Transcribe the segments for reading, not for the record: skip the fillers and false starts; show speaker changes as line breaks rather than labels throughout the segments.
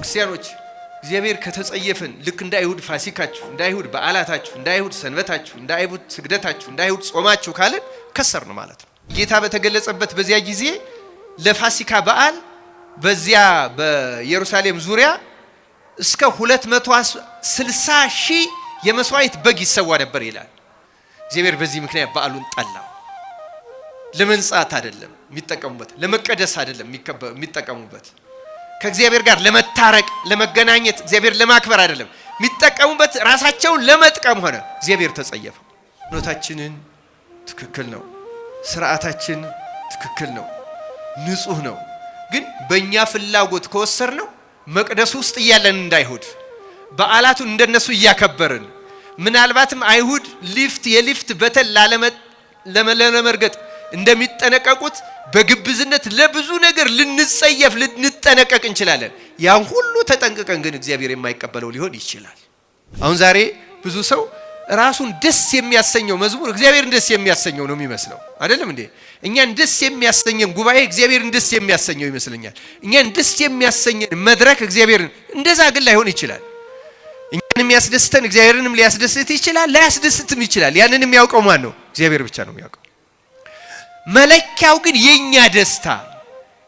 ክርስቲያኖች እግዚአብሔር ከተጸየፈን ልክ እንደ አይሁድ ፋሲካችሁ እንደ አይሁድ በዓላታችሁ እንደ አይሁድ ሰንበታችሁ እንደ አይሁድ ስግደታችሁ እንደ አይሁድ ጾማችሁ ካለን ከሰርን ማለት ነው። ጌታ በተገለጸበት በዚያ ጊዜ ለፋሲካ በዓል በዚያ በኢየሩሳሌም ዙሪያ እስከ 260,000 የመስዋዕት በግ ይሰዋ ነበር ይላል። እግዚአብሔር በዚህ ምክንያት በዓሉን ጠላው። ለመንጻት አይደለም የሚጠቀሙበት፣ ለመቀደስ አይደለም የሚጠቀሙበት፣ ከእግዚአብሔር ጋር ለመታረቅ ለመገናኘት እግዚአብሔር ለማክበር አይደለም የሚጠቀሙበት፣ ራሳቸውን ለመጥቀም ሆነ። እግዚአብሔር ተጸየፈው። ኖታችንን ትክክል ነው፣ ስርዓታችን ትክክል ነው፣ ንጹህ ነው። ግን በእኛ ፍላጎት ከወሰርነው መቅደስ ውስጥ እያለን እንዳይሁድ በዓላቱን እንደነሱ እያከበርን ምናልባትም አይሁድ የሊፍት በተን ለመርገጥ እንደሚጠነቀቁት በግብዝነት ለብዙ ነገር ልንጠነቀቅ እንችላለን። ያን ሁሉ ተጠንቅቀን ግን እግዚአብሔር የማይቀበለው ሊሆን ይችላል። አሁን ዛሬ ብዙ ሰው ራሱን ደስ የሚያሰኘው መዝሙር እግዚአብሔርን ደስ የሚያሰኘው ነው የሚመስለው። አይደለም እንዴ? እኛን ደስ የሚያሰኘን ጉባኤ እግዚአብሔርን ደስ የሚያሰኘው ይመስለኛል። እኛን ደስ የሚያሰኘን መድረክ እግዚአብሔርን እንደዛ ግን ላይሆን ይችላል። እኛን የሚያስደስተን እግዚአብሔርንም ሊያስደስት ይችላል፣ ላያስደስትም ይችላል። ያንን የሚያውቀው ማን ነው? እግዚአብሔር ብቻ ነው የሚያውቀው። መለኪያው ግን የኛ ደስታ፣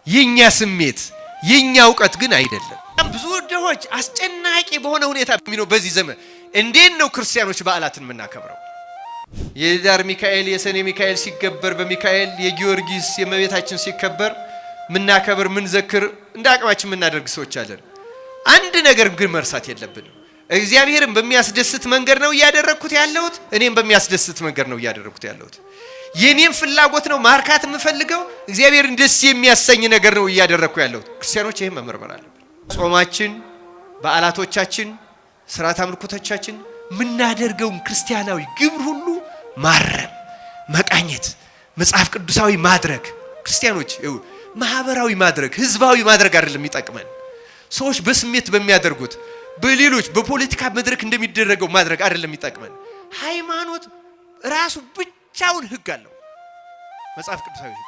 የኛ ስሜት፣ የኛ ዕውቀት ግን አይደለም። ብዙ ድሆች አስጨናቂ በሆነ ሁኔታ የሚኖር በዚህ ዘመን እንዴት ነው ክርስቲያኖች በዓላትን የምናከብረው? የዳር ሚካኤል የሰኔ ሚካኤል ሲከበር በሚካኤል የጊዮርጊስ የእመቤታችን ሲከበር ምናከብር ምንዘክር እንደ አቅማችን የምናደርግ ሰዎች አለን። አንድ ነገር ግን መርሳት የለብንም። እግዚአብሔርን በሚያስደስት መንገድ ነው እያደረኩት ያለሁት፣ እኔም በሚያስደስት መንገድ ነው እያደረኩት ያለሁት። የኔም ፍላጎት ነው ማርካት የምፈልገው፣ እግዚአብሔርን ደስ የሚያሰኝ ነገር ነው እያደረኩ ያለሁት። ክርስቲያኖች ይሄን መመርመር አለብን። ጾማችን፣ በዓላቶቻችን፣ ስርዓት አምልኮቶቻችን ምናደርገውን ክርስቲያናዊ ግብር ሁሉ ማረም፣ መቃኘት፣ መጽሐፍ ቅዱሳዊ ማድረግ። ክርስቲያኖች ማህበራዊ ማድረግ፣ ህዝባዊ ማድረግ አይደለም የሚጠቅመን። ሰዎች በስሜት በሚያደርጉት በሌሎች በፖለቲካ መድረክ እንደሚደረገው ማድረግ አይደለም የሚጠቅመን። ሃይማኖት ራሱ ብቻውን ህግ አለው። መጽሐፍ ቅዱሳዊ ህግ፣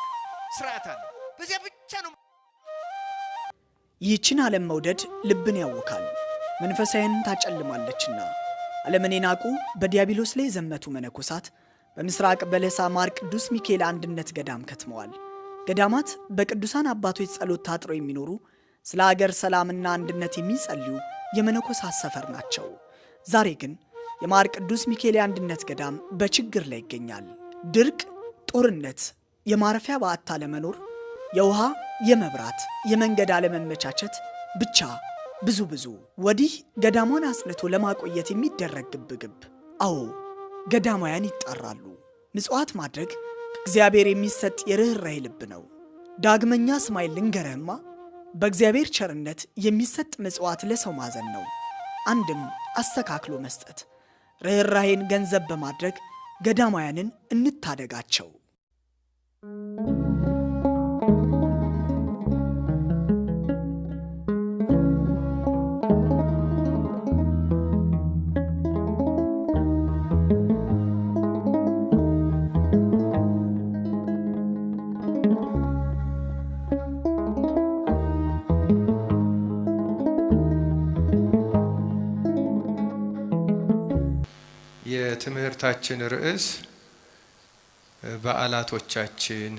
ስርዓት አለው። በዚያ ብቻ ነው።
ይህችን ዓለም መውደድ ልብን ያወካል፣ መንፈሳዊን ታጨልማለችና። ዓለምን የናቁ በዲያብሎስ ላይ የዘመቱ መነኮሳት በምስራቅ በለሳ ማር ቅዱስ ሚካኤል አንድነት ገዳም ከትመዋል። ገዳማት በቅዱሳን አባቶች ጸሎት ታጥረው የሚኖሩ ስለ ሀገር ሰላምና አንድነት የሚጸልዩ የመነኮሳት ሰፈር ናቸው። ዛሬ ግን የማር ቅዱስ ሚካኤል አንድነት ገዳም በችግር ላይ ይገኛል። ድርቅ፣ ጦርነት፣ የማረፊያ በዓታ ለመኖር፣ የውሃ፣ የመብራት፣ የመንገድ አለመመቻቸት፣ ብቻ ብዙ ወዲህ ገዳሟን አጽንቶ ለማቆየት የሚደረግ ግብግብ። አዎ ገዳማውያን ይጣራሉ። ምጽዋት ማድረግ ከእግዚአብሔር የሚሰጥ የርኅራኄ ልብ ነው። ዳግመኛ ስማይ ልንገርህማ፣ በእግዚአብሔር ቸርነት የሚሰጥ ምጽዋት ለሰው ማዘን ነው። አንድም አስተካክሎ መስጠት። ርኅራኄን ገንዘብ በማድረግ ገዳማውያንን እንታደጋቸው።
የትምህርታችን ርዕስ በዓላቶቻችን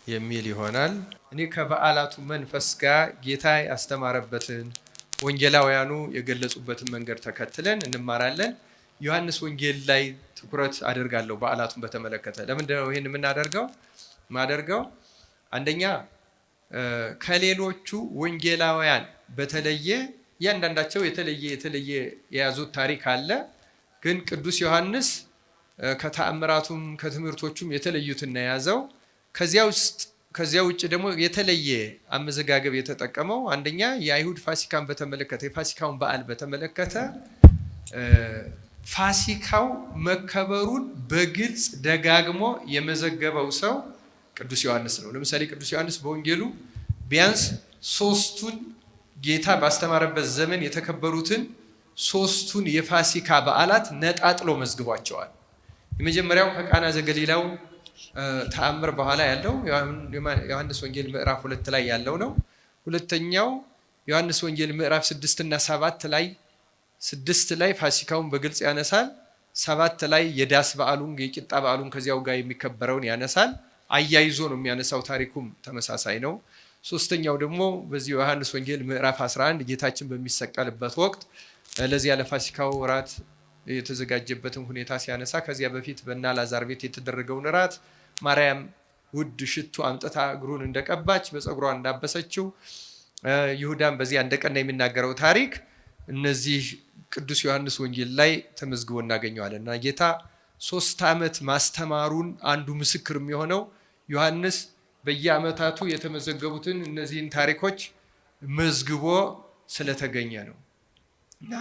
የሚል ይሆናል። እኔ ከበዓላቱ መንፈስ ጋር ጌታ ያስተማረበትን ወንጌላውያኑ የገለጹበትን መንገድ ተከትለን እንማራለን። ዮሐንስ ወንጌል ላይ ትኩረት አደርጋለሁ በዓላቱን በተመለከተ። ለምንድን ነው ይሄን የምናደርገው? አንደኛ ከሌሎቹ ወንጌላውያን በተለየ እያንዳንዳቸው የተለየ የያዙት ታሪክ አለ። ግን ቅዱስ ዮሐንስ ከተአምራቱም ከትምህርቶቹም የተለዩትን ያዘው። ከዚያ ውጭ ደግሞ የተለየ አመዘጋገብ የተጠቀመው አንደኛ የአይሁድ ፋሲካን በተመለከተ የፋሲካውን በዓል በተመለከተ ፋሲካው መከበሩን በግልጽ ደጋግሞ የመዘገበው ሰው ቅዱስ ዮሐንስ ነው። ለምሳሌ ቅዱስ ዮሐንስ በወንጌሉ ቢያንስ 3ቱን ጌታ ባስተማረበት ዘመን የተከበሩትን 3ቱን የፋሲካ በዓላት ነጣጥሎ መዝግቧቸዋል። የመጀመሪያው ከቃና ዘገሊላው ተአምር በኋላ ያለው ዮሐንስ ወንጌል ምዕራፍ 2 ላይ ያለው ነው። ሁለተኛው ዮሐንስ ወንጌል ምዕራፍ 6 እና 7 ላይ 6 ላይ ፋሲካውን በግልጽ ያነሳል። 7 ላይ የዳስ በዓሉን የቂጣ በዓሉን ከዚያው ጋር የሚከበረውን ያነሳል። አያይዞ ነው የሚያነሳው። ታሪኩም ተመሳሳይ ነው። ሶስተኛው ደግሞ በዚህ ዮሐንስ ወንጌል ምዕራፍ 11 ጌታችን በሚሰቀልበት ወቅት ለዚያ ለፋሲካው ራት የተዘጋጀበትን ሁኔታ ሲያነሳ ከዚያ በፊት በአልዓዛር ቤት የተደረገውን ራት ማርያም ውድ ሽቱ አምጥታ እግሩን እንደቀባች በፀጉሯ እንዳበሰችው ይሁዳም በዚያ እንደቀና የሚናገረው ታሪክ እነዚህ ቅዱስ ዮሐንስ ወንጌል ላይ ተመዝግቦ እናገኘዋለን። እና ጌታ 3 ዓመት ማስተማሩን አንዱ ምስክር የሚሆነው ዮሐንስ በየዓመታቱ የተመዘገቡትን እነዚህን ታሪኮች መዝግቦ ስለተገኘ ነው። እና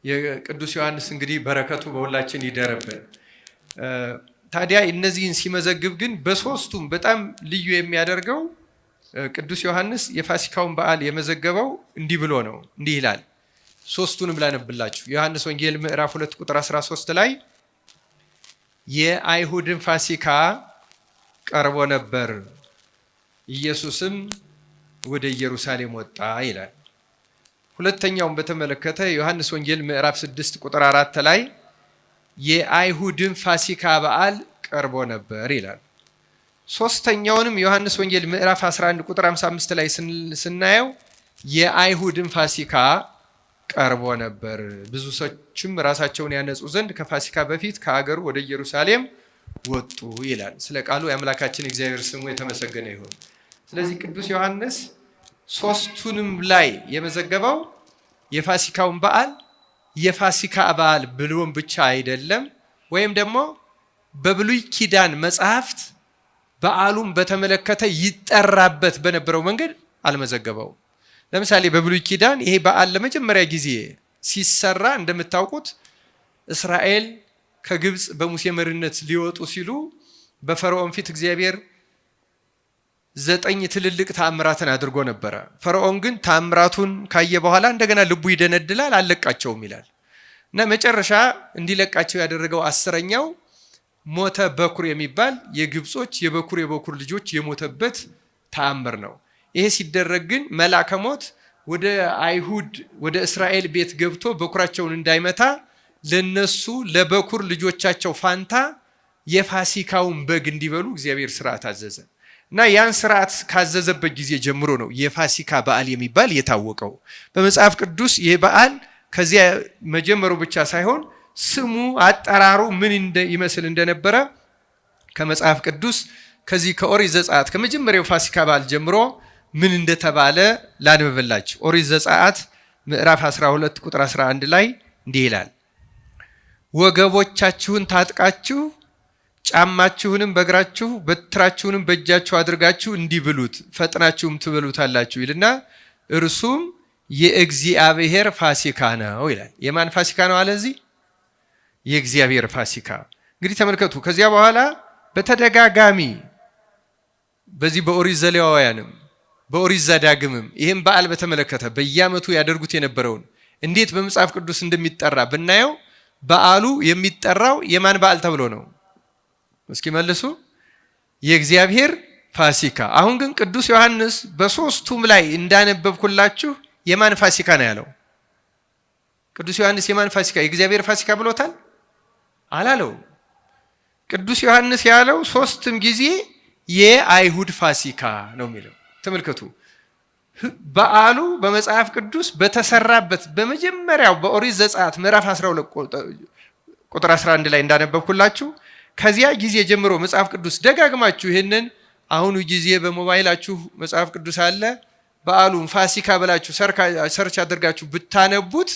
የቅዱስ ዮሐንስ እንግዲህ በረከቱ በሁላችን ይደረብን። ታዲያ እነዚህን ሲመዘግብ ግን በሶስቱም በጣም ልዩ የሚያደርገው ቅዱስ ዮሐንስ የፋሲካውን በዓል የመዘገበው እንዲህ ብሎ ነው። እንዲህ ይላል። ሶስቱንም ላነብላችሁ። ዮሐንስ ወንጌል ምዕራፍ 2 ቁጥር 13 ላይ የአይሁድን ፋሲካ ቀርቦ ነበር፣ ኢየሱስም ወደ ኢየሩሳሌም ወጣ ይላል። ሁለተኛውን በተመለከተ ዮሐንስ ወንጌል ምዕራፍ 6 ቁጥር 4 ላይ የአይሁድን ፋሲካ በዓል ቀርቦ ነበር ይላል። ሶስተኛውንም ዮሐንስ ወንጌል ምዕራፍ 11 ቁጥር 55 ላይ ስናየው የአይሁድን ፋሲካ ቀርቦ ነበር፣ ብዙ ሰዎችም ራሳቸውን ያነጹ ዘንድ ከፋሲካ በፊት ከአገሩ ወደ ኢየሩሳሌም ወጡ ይላል። ስለ ቃሉ የአምላካችን እግዚአብሔር ስሙ የተመሰገነ ይሁን። ስለዚህ ቅዱስ ዮሐንስ ሶስቱንም ላይ የመዘገበው የፋሲካውን በዓል የፋሲካ በዓል ብሎም ብቻ አይደለም፣ ወይም ደግሞ በብሉይ ኪዳን መጽሐፍት በዓሉን በተመለከተ ይጠራበት በነበረው መንገድ አልመዘገበው። ለምሳሌ በብሉይ ኪዳን ይሄ በዓል ለመጀመሪያ ጊዜ ሲሰራ እንደምታውቁት እስራኤል ከግብፅ በሙሴ መሪነት ሊወጡ ሲሉ በፈርዖን ፊት እግዚአብሔር 9 ትልልቅ ተአምራትን አድርጎ ነበረ። ፈርዖን ግን ተአምራቱን ካየ በኋላ እንደገና ልቡ ይደነድላል፣ አልለቃቸውም ይላል እና መጨረሻ እንዲለቃቸው ያደረገው 10ኛው ሞተ በኩር የሚባል የግብጾች የበኩር ልጆች የሞተበት ተአምር ነው። ይሄ ሲደረግ ግን መልአከ ሞት ወደ አይሁድ ወደ እስራኤል ቤት ገብቶ በኩራቸውን እንዳይመታ ለነሱ ለበኩር ልጆቻቸው ፋንታ የፋሲካውን በግ እንዲበሉ እግዚአብሔር ሥርዓት አዘዘ እና ያን ሥርዓት ካዘዘበት ጊዜ ጀምሮ ነው የፋሲካ በዓል የሚባል የታወቀው። በመጽሐፍ ቅዱስ ይህ በዓል ከዚያ መጀመሩ ብቻ ሳይሆን ስሙ አጠራሩ ምን ይመስል እንደነበረ ከመጽሐፍ ቅዱስ ከዚህ ከኦሪት ዘጸአት ከመጀመሪያው ፋሲካ በዓል ጀምሮ ምን እንደተባለ ላንብብላችሁ። ኦሪት ዘጸአት ምዕራፍ 12 ቁጥር 11 ላይ እንዲህ ይላል፣ ወገቦቻችሁን ታጥቃችሁ ጫማችሁንም በእግራችሁ በትራችሁንም በእጃችሁ አድርጋችሁ እንዲብሉት ፈጥናችሁም ትበሉታላችሁ ይልና እርሱም የእግዚአብሔር ፋሲካ ነው ይላል። የማን ፋሲካ ነው አለ እዚህ? የእግዚአብሔር ፋሲካ። እንግዲህ ተመልከቱ። ከዚያ በኋላ በተደጋጋሚ በዚህ በኦሪት ዘሌዋውያንም በኦሪት ዘዳግምም ይህም በዓል በተመለከተ በየዓመቱ ያደርጉት የነበረውን እንዴት በመጽሐፍ ቅዱስ እንደሚጠራ ብናየው በዓሉ የሚጠራው የማን በዓል ተብሎ ነው? እስኪ መልሱ። የእግዚአብሔር ፋሲካ። አሁን ግን ቅዱስ ዮሐንስ በሶስቱም ላይ እንዳነበብኩላችሁ የማን ፋሲካ ነው ያለው? ቅዱስ ዮሐንስ የማን ፋሲካ? የእግዚአብሔር ፋሲካ ብሎታል? አላለው። ቅዱስ ዮሐንስ ያለው ሶስትም ጊዜ የአይሁድ ፋሲካ ነው የሚለው። ተመልከቱ። በዓሉ በመጽሐፍ ቅዱስ በተሰራበት በመጀመሪያው በኦሪት ዘጸአት ምዕራፍ 12 ቁጥር 11 ላይ እንዳነበብኩላችሁ ከዚያ ጊዜ ጀምሮ መጽሐፍ ቅዱስ ደጋግማችሁ ይሄንን አሁኑ ጊዜ በሞባይላችሁ መጽሐፍ ቅዱስ አለ፣ በዓሉን ፋሲካ ብላችሁ ሰርች አድርጋችሁ ብታነቡት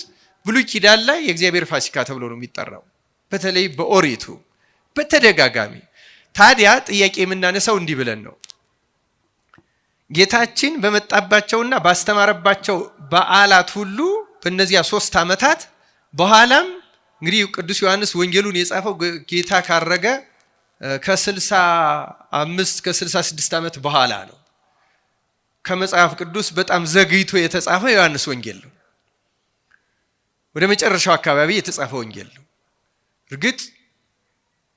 ብሉይ ኪዳን ላይ የእግዚአብሔር ፋሲካ ተብሎ ነው የሚጠራው፣ በተለይ በኦሪቱ በተደጋጋሚ። ታዲያ ጥያቄ የምናነሳው እንዲህ ብለን ነው፣ ጌታችን በመጣባቸውና ባስተማረባቸው በዓላት ሁሉ በእነዚያ 3 ዓመታት በኋላም እንግዲህ ቅዱስ ዮሐንስ ወንጌሉን የጻፈው ጌታ ካረገ ከ65 ከ66 ዓመት በኋላ ነው። ከመጽሐፍ ቅዱስ በጣም ዘግይቶ የተጻፈ ዮሐንስ ወንጌል ነው። ወደ መጨረሻው አካባቢ የተጻፈ ወንጌል ነው። እርግጥ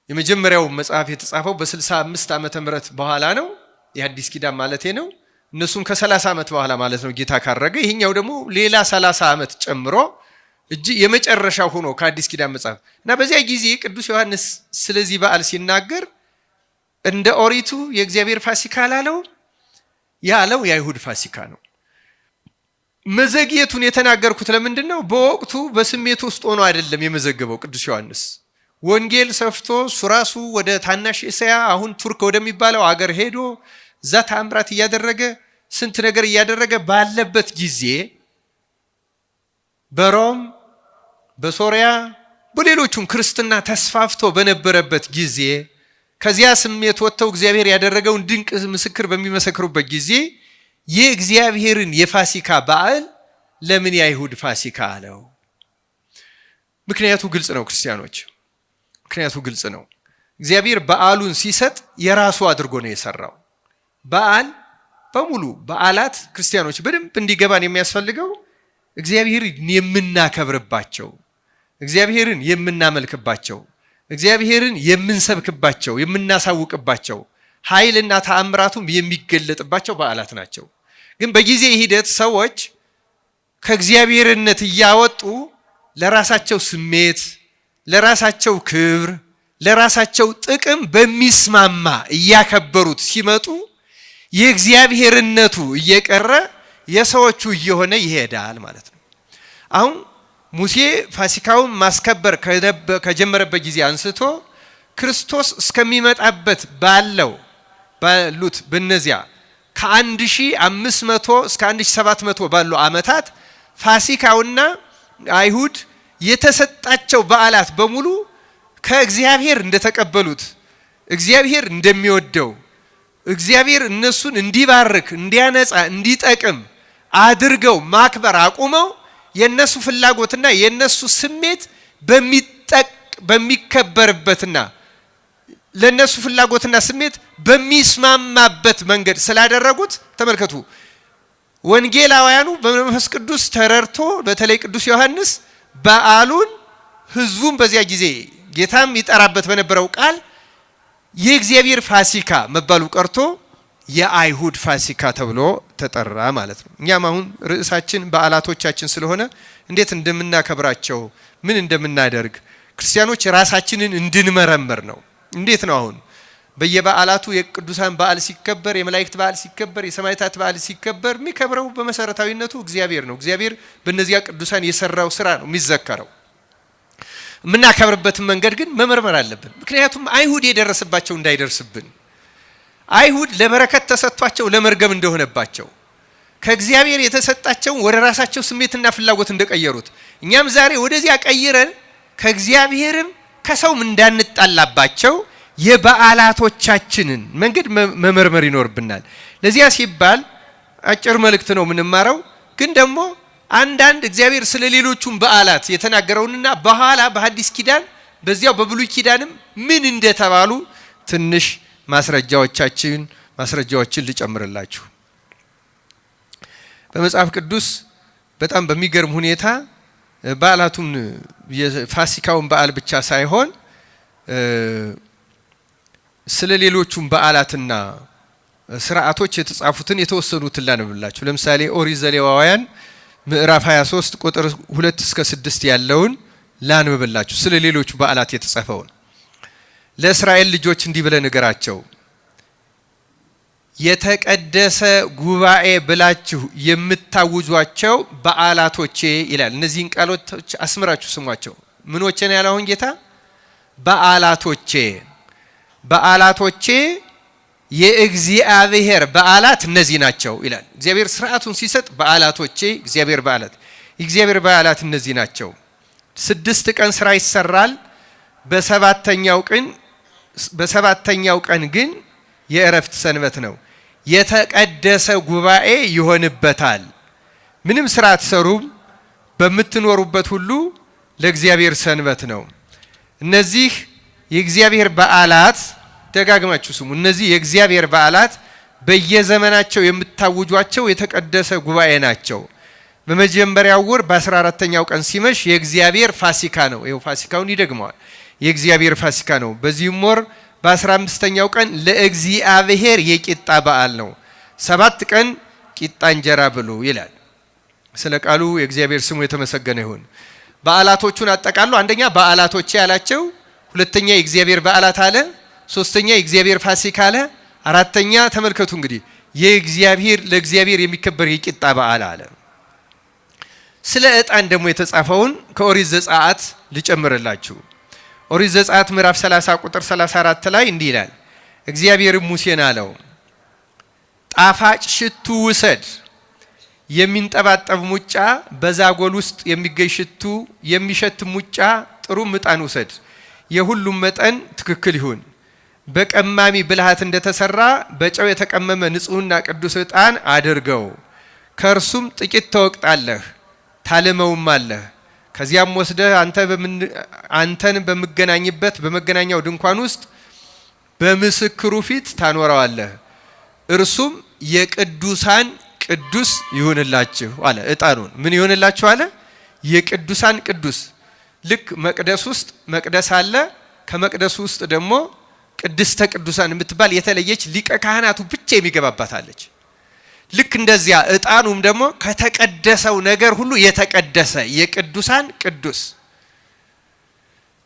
የመጀመሪያው መጽሐፍ የተጻፈው በ65 ዓመተ ምህረት በኋላ ነው፣ የሐዲስ ኪዳን ማለቴ ነው። እነሱም ከ30 ዓመት በኋላ ማለት ነው ጌታ ካረገ። ይሄኛው ደግሞ ሌላ 30 ዓመት ጨምሮ እጅ የመጨረሻው ሆኖ ከአዲስ ኪዳን መጽሐፍ እና በዚያ ጊዜ ቅዱስ ዮሐንስ ስለዚህ በዓል ሲናገር እንደ ኦሪቱ የእግዚአብሔር ፋሲካ ያለው የአይሁድ ፋሲካ ነው። መዘግየቱን የተናገርኩት ለምንድን ነው? በወቅቱ በስሜት ውስጥ ሆኖ አይደለም የመዘገበው ቅዱስ ዮሐንስ። ወንጌል ሰፍቶ ሱራሱ ወደ ታናሽ እስያ አሁን ቱርክ ወደሚባለው አገር ሄዶ እዛ ተአምራት እያደረገ ስንት ነገር እያደረገ ባለበት ጊዜ በሮም በሶሪያ በሌሎቹም ክርስትና ተስፋፍቶ በነበረበት ጊዜ ከዚያ ስሜት ወጥተው እግዚአብሔር ያደረገውን ድንቅ ምስክር በሚመሰክሩበት ጊዜ የእግዚአብሔርን የፋሲካ በዓል ለምን የአይሁድ ፋሲካ አለው? ምክንያቱ ግልጽ ነው ክርስቲያኖች፣ ምክንያቱ ግልጽ ነው። እግዚአብሔር በዓሉን ሲሰጥ የራሱ አድርጎ ነው የሰራው። በዓል በሙሉ በዓላት ክርስቲያኖች በደንብ እንዲገባን የሚያስፈልገው እግዚአብሔርን የምናከብርባቸው፣ እግዚአብሔርን የምናመልክባቸው፣ እግዚአብሔርን የምንሰብክባቸው፣ የምናሳውቅባቸው ኃይልና ተአምራቱም የሚገለጥባቸው በዓላት ናቸው። ግን በጊዜ ሂደት ሰዎች ከእግዚአብሔርነት እያወጡ ለራሳቸው ስሜት፣ ለራሳቸው ክብር፣ ለራሳቸው ጥቅም በሚስማማ እያከበሩት ሲመጡ የእግዚአብሔርነቱ እየቀረ የሰዎቹ እየሆነ ይሄዳል ማለት ነው። አሁን ሙሴ ፋሲካውን ማስከበር ከጀመረበት ጊዜ አንስቶ ክርስቶስ እስከሚመጣበት ባሉት በነዚያ ከ1500 እስከ 1700 ባሉ ዓመታት ፋሲካውና አይሁድ የተሰጣቸው በዓላት በሙሉ ከእግዚአብሔር እንደተቀበሉት፣ እግዚአብሔር እንደሚወደው፣ እግዚአብሔር እነሱን እንዲባርክ፣ እንዲያነጻ፣ እንዲጠቅም አድርገው ማክበር አቁመው የነሱ ፍላጎትና የነሱ ስሜት በሚከበርበትና ለነሱ ፍላጎትና ስሜት በሚስማማበት መንገድ ስላደረጉት ተመልከቱ። ወንጌላውያኑ በመንፈስ ቅዱስ ተረድቶ በተለይ ቅዱስ ዮሐንስ በዓሉን ህዝቡን በዚያ ጊዜ ጌታም ይጠራበት በነበረው ቃል የእግዚአብሔር ፋሲካ መባሉ ቀርቶ የአይሁድ ፋሲካ ተብሎ ተጠራ ማለት ነው። እኛም አሁን ርዕሳችን በዓላቶቻችን ስለሆነ እንዴት እንደምናከብራቸው ምን እንደምናደርግ ክርስቲያኖች ራሳችንን እንድንመረምር ነው። እንዴት ነው አሁን በየበዓላቱ የቅዱሳን በዓል ሲከበር፣ የመላእክት በዓል ሲከበር፣ የሰማዕታት በዓል ሲከበር የሚከብረው በመሰረታዊነቱ እግዚአብሔር ነው። እግዚአብሔር በእነዚያ ቅዱሳን የሰራው ስራ ነው የሚዘከረው። የምናከብርበትን መንገድ ግን መመርመር አለብን። ምክንያቱም አይሁድ የደረሰባቸው እንዳይደርስብን፣ አይሁድ ለበረከት ተሰጥቷቸው ለመርገም እንደሆነባቸው፣ ከእግዚአብሔር የተሰጣቸውን ወደ ራሳቸው ስሜትና ፍላጎት እንደቀየሩት እኛም ዛሬ ወደዚያ ቀይረን ከእግዚአብሔርም ከሰውም እንዳንጣላባቸው የበዓላቶቻችንን መንገድ መመርመር ይኖርብናል። ለዚያ ሲባል አጭር መልእክት ነው የምንማረው። ግን ደግሞ አንዳንድ እግዚአብሔር ስለ ሌሎቹም በዓላት የተናገረውንና በኋላ በሐዲስ ኪዳን በዚያው በብሉይ ኪዳንም ምን እንደተባሉ ትንሽ ማስረጃዎችን ልጨምርላችሁ። በመጽሐፍ ቅዱስ በጣም በሚገርም ሁኔታ በዓላቱን የፋሲካውን በዓል ብቻ ሳይሆን ስለ ሌሎቹም በዓላትና ስርዓቶች የተጻፉትን የተወሰኑትን ላነብላችሁ። ለምሳሌ ኦሪት ዘሌዋውያን ምዕራፍ 23 ቁጥር 2 እስከ 6 ያለውን ላንብብላችሁ። ስለ ሌሎቹ በዓላት የተጻፈውን ለእስራኤል ልጆች እንዲህ ብለህ ንገራቸው፣ የተቀደሰ ጉባኤ ብላችሁ የምታውጇቸው በዓላቶቼ ይላል። እነዚህን ቃሎች አስምራችሁ ስሟቸው። ምኖቼ ነው ያለው አሁን ጌታ? በዓላቶቼ የእግዚአብሔር በዓላት እነዚህ ናቸው ይላል። እግዚአብሔር ስርዓቱን ሲሰጥ በዓላቶቼ የእግዚአብሔር በዓላት እነዚህ ናቸው። 6 ቀን ስራ ይሰራል። በሰባተኛው ቀን ግን የእረፍት ሰንበት ነው። የተቀደሰ ጉባኤ ይሆንበታል። ምንም ስራ አትሰሩም። በምትኖሩበት ሁሉ ለእግዚአብሔር ሰንበት ነው። እነዚህ የእግዚአብሔር በዓላት ደጋግማችሁ ስሙ። እነዚህ የእግዚአብሔር በዓላት በየዘመናቸው የምታውጇቸው የተቀደሰ ጉባኤ ናቸው። በመጀመሪያው ወር በ14ኛው ቀን ሲመሽ የእግዚአብሔር ፋሲካ ነው። ይኸው ፋሲካውን ይደግመዋል። የእግዚአብሔር ፋሲካ ነው። በዚህም ወር በ15ኛው ቀን ለእግዚአብሔር የቂጣ በዓል ነው። 7 ቀን ቂጣ እንጀራ ብሉ ይላል። ስለ ቃሉ የእግዚአብሔር ስሙ የተመሰገነ ይሁን። በዓላቶቹን አጠቃሉ። አንደኛ በዓላቶቼ ያላቸው፣ ሁለተኛ የእግዚአብሔር በዓላት አለ፣ ሶስተኛ የእግዚአብሔር ፋሲካ አለ፣ አራተኛ ተመልከቱ እንግዲህ የእግዚአብሔር ለእግዚአብሔር የሚከበር የቂጣ በዓል አለ። ስለ ዕጣን ደግሞ የተጻፈውን ከኦሪት ዘጸአት ልጨምርላችሁ። ኦሪት ዘጸአት ምዕራፍ 30 ቁጥር 34 ላይ እንዲህ ይላል፣ እግዚአብሔርም ሙሴን አለው ጣፋጭ ሽቱ ውሰድ፣ የሚንጠባጠብ ሙጫ፣ በዛጎል ውስጥ የሚገኝ ሽቱ የሚሸት ሙጫ፣ ጥሩም ዕጣን ውሰድ፣ የሁሉም መጠን ትክክል ይሁን፣ በቀማሚ ብልሃት እንደተሰራ በጨው የተቀመመ ንጹህና ቅዱስ ዕጣን አድርገው፣ ከእርሱም ጥቂት ተወቅጣለህ ታልመውም አለህ። ከዚያም ወስደህ አንተን በመገናኝበት በመገናኛው ድንኳን ውስጥ በምስክሩ ፊት ታኖረዋለህ፣ እርሱም የቅዱሳን ቅዱስ ይሁንላችሁ አለ። ዕጣኑን ምን ይሁንላችሁ አለ? የቅዱሳን ቅዱስ። ልክ መቅደስ ውስጥ መቅደስ አለ፣ ከመቅደሱ ውስጥ ደግሞ ቅድስተ ቅዱሳን የምትባል የተለየች ሊቀ ካህናቱ ብቻ የሚገባባታለች። ልክ እንደዚያ ዕጣኑም ደግሞ ከተቀደሰው ነገር ሁሉ የተቀደሰ የቅዱሳን ቅዱስ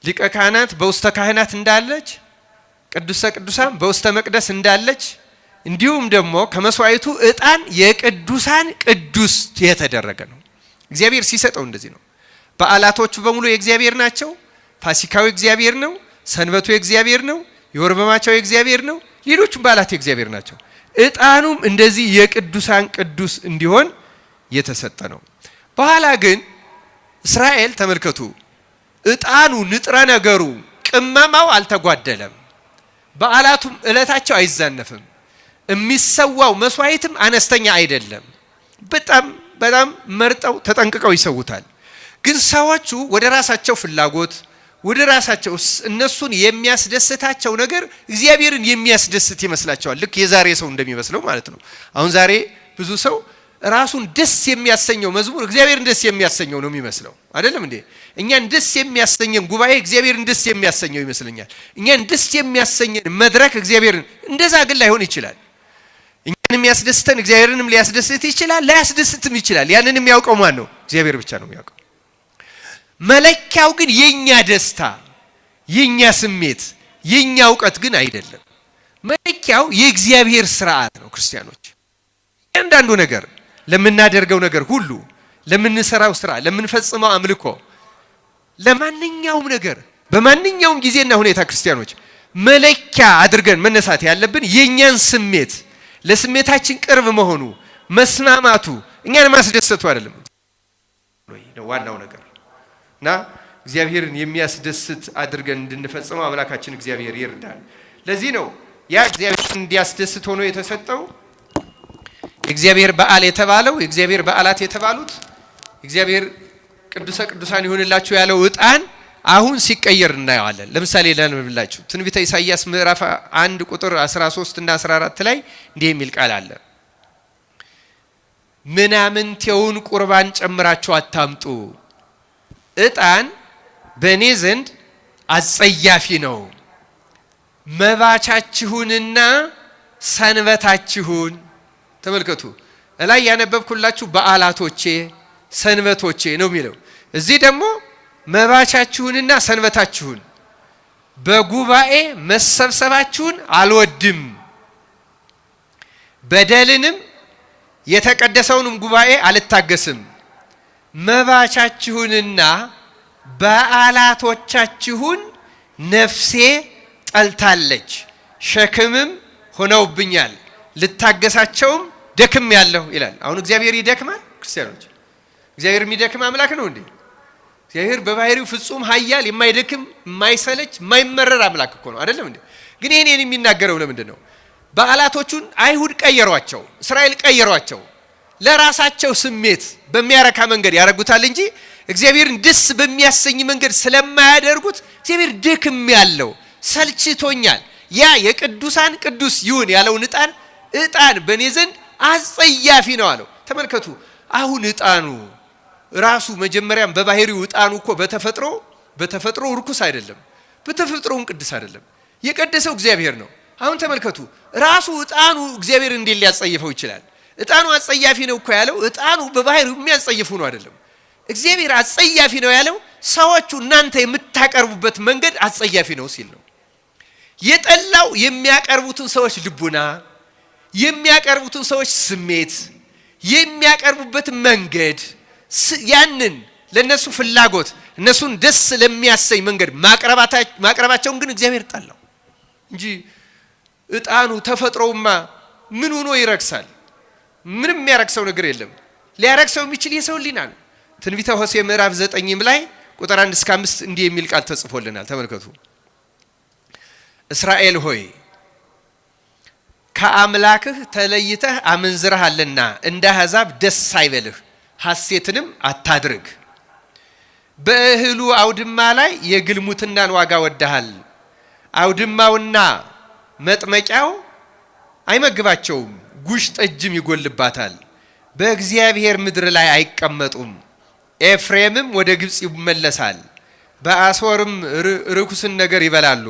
ሊቀ ካህናት በውስተ ካህናት እንዳለች፣ ቅዱሰ ቅዱሳን በውስተ መቅደስ እንዳለች፣ እንዲሁም ደግሞ ከመስዋዕቱ ዕጣን የቅዱሳን ቅዱስ የተደረገ ነው። እግዚአብሔር ሲሰጠው እንደዚህ ነው። በዓላቶቹ በሙሉ የእግዚአብሔር ናቸው። ፋሲካው የእግዚአብሔር ነው። ሰንበቱ የእግዚአብሔር ነው። የወር መባቻው የእግዚአብሔር ነው። ሌሎችም በዓላት የእግዚአብሔር ናቸው። ዕጣኑም እንደዚህ የቅዱሳን ቅዱስ እንዲሆን የተሰጠ ነው። በኋላ ግን እስራኤል ተመልከቱ፣ ዕጣኑ ንጥረ ነገሩ ቅመማው አልተጓደለም። በዓላቱም ዕለታቸው አይዛነፍም። የሚሰዋው መስዋዕትም አነስተኛ አይደለም። በጣም መርጠው ተጠንቅቀው ይሰውታል። ግን ሰዎቹ ወደ ራሳቸው ፍላጎት ወደ ራሳቸው እነሱን የሚያስደስታቸው ነገር እግዚአብሔርን የሚያስደስት ይመስላቸዋል። ልክ የዛሬ ሰው እንደሚመስለው ማለት ነው። አሁን ዛሬ ብዙ ሰው ራሱን ደስ የሚያሰኘው መዝሙር እግዚአብሔርን ደስ የሚያሰኘው ነው የሚመስለው። አይደለም እንዴ? እኛን ደስ የሚያሰኘን ጉባኤ እግዚአብሔርን ደስ የሚያሰኘው ይመስለኛል። እኛን ደስ የሚያሰኘን መድረክ እግዚአብሔርን፣ እንደዛ ግን ላይሆን ይችላል። እኛን የሚያስደስተን እግዚአብሔርንም ሊያስደስት ይችላል፣ ላያስደስትም ይችላል። ያንን የሚያውቀው ማን ነው? እግዚአብሔር ብቻ ነው የሚያውቀው። መለኪያው ግን የኛ ደስታ፣ የኛ ስሜት፣ የኛ እውቀት ግን አይደለም። መለኪያው የእግዚአብሔር ስርዓት ነው። ክርስቲያኖች አንዳንዱ ነገር ለምናደርገው ነገር ሁሉ፣ ለምንሰራው ስራ፣ ለምንፈጽመው አምልኮ፣ ለማንኛውም ነገር በማንኛውም ጊዜና ሁኔታ ክርስቲያኖች መለኪያ አድርገን መነሳት ያለብን የኛን ስሜት፣ ለስሜታችን ቅርብ መሆኑ፣ መስማማቱ፣ እኛን ማስደሰቱ አይደለም ነው ዋናው ነገር። እና እግዚአብሔርን የሚያስደስት አድርገን እንድንፈጽመው አምላካችን እግዚአብሔር ይርዳል። ለዚህ ነው ያ እግዚአብሔርን እንዲያስደስት ሆኖ የተሰጠው የእግዚአብሔር በዓል የተባለው፣ የእግዚአብሔር በዓላት የተባሉት እግዚአብሔር ቅዱሰ ቅዱሳን ይሁንላችሁ ያለው ዕጣን አሁን ሲቀየር እናየዋለን። ለምሳሌ ላንብብላችሁ። ትንቢተ ኢሳይያስ ምዕራፍ 1 ቁጥር 13 እና 14 ላይ እንዲህ የሚል ቃል አለ። ምናምንቴውን ቁርባን ጨምራችሁ አታምጡ፣ ዕጣን በእኔ ዘንድ አጸያፊ ነው። መባቻችሁንና ሰንበታችሁን ተመልከቱ። እላይ ያነበብኩላችሁ በዓላቶቼ ሰንበቶቼ ነው የሚለው። እዚህ ደግሞ መባቻችሁንና ሰንበታችሁን በጉባኤ መሰብሰባችሁን አልወድም፣ በደልንም የተቀደሰውንም ጉባኤ አልታገስም። መባቻችሁንና በዓላቶቻችሁን ነፍሴ ጠልታለች፣ ሸክምም ሆነውብኛል፣ ልታገሳቸውም ደክም ያለሁ ይላል። አሁን እግዚአብሔር ይደክማል? ክርስቲያኖች እግዚአብሔር የሚደክም አምላክ ነው እንዴ? እግዚአብሔር በባህሪው ፍጹም ኃያል፣ የማይደክም፣ የማይሰለች፣ የማይመረር አምላክ እኮ ነው። አይደለም እንዴ? ግን ይሄን የሚናገረው ለምንድን ነው? በዓላቶቹን አይሁድ ቀየሯቸው፣ እስራኤል ቀየሯቸው። ለራሳቸው ስሜት በሚያረካ መንገድ ያደርጉታል እንጂ እግዚአብሔርን ደስ በሚያሰኝ መንገድ ስለማያደርጉት እግዚአብሔር ደክም ያለው ሰልችቶኛል፣ ያ የቅዱሳን ቅዱስ ይሁን ያለውን ዕጣን በእኔ ዘንድ አጸያፊ ነው አለው። ተመልከቱ። አሁን ዕጣኑ ራሱ መጀመሪያም በባህሪው ዕጣኑ እኮ በተፈጥሮ ርኩስ አይደለም፣ በተፈጥሮውን ቅዱስ አይደለም። የቀደሰው እግዚአብሔር ነው። አሁን ተመልከቱ ራሱ ዕጣኑ እግዚአብሔር እንዴት ሊያጸይፈው ይችላል? ዕጣኑ አጸያፊ ነው እኮ ያለው ዕጣኑ በባህሪው የሚያጸይፉ ነው አይደለም። እግዚአብሔር አጸያፊ ነው ያለው ሰዎቹ እናንተ የምታቀርቡበት መንገድ አጸያፊ ነው ሲል ነው። የጠላው የሚያቀርቡትን ሰዎች ልቡና፣ የሚያቀርቡትን ሰዎች ስሜት፣ የሚያቀርቡበት መንገድ ያንን ለነሱ ፍላጎት እነሱን ደስ ለሚያሰኝ መንገድ ማቅረባቸውን ግን እግዚአብሔር ጠላው እንጂ ዕጣኑ ተፈጥሮውማ ምን ሆኖ ይረክሳል? ምንም የሚያረክሰው ነገር የለም። ሊያረክሰው የሚችል የሰው ሕሊና ነው። ትንቢተ ሆሴዕ ምዕራፍ 9 ላይ ቁጥር 1 እስከ 5 እንዲህ የሚል ቃል ተጽፎልናል። ተመልከቱ። እስራኤል ሆይ ከአምላክህ ተለይተህ አመንዝረሃልና እንደ አሕዛብ ደስ አይበልህ፣ ሐሴትንም አታድርግ። በእህሉ አውድማ ላይ የግልሙትናን ዋጋ ወደሃል። አውድማውና መጥመቂያው አይመግባቸውም፣ ጉሽ ጠጅም ይጎልባታል። በእግዚአብሔር ምድር ላይ አይቀመጡም። ኤፍሬምም ወደ ግብጽ ይመለሳል፣ በአሦርም ርኩስን ነገር ይበላሉ።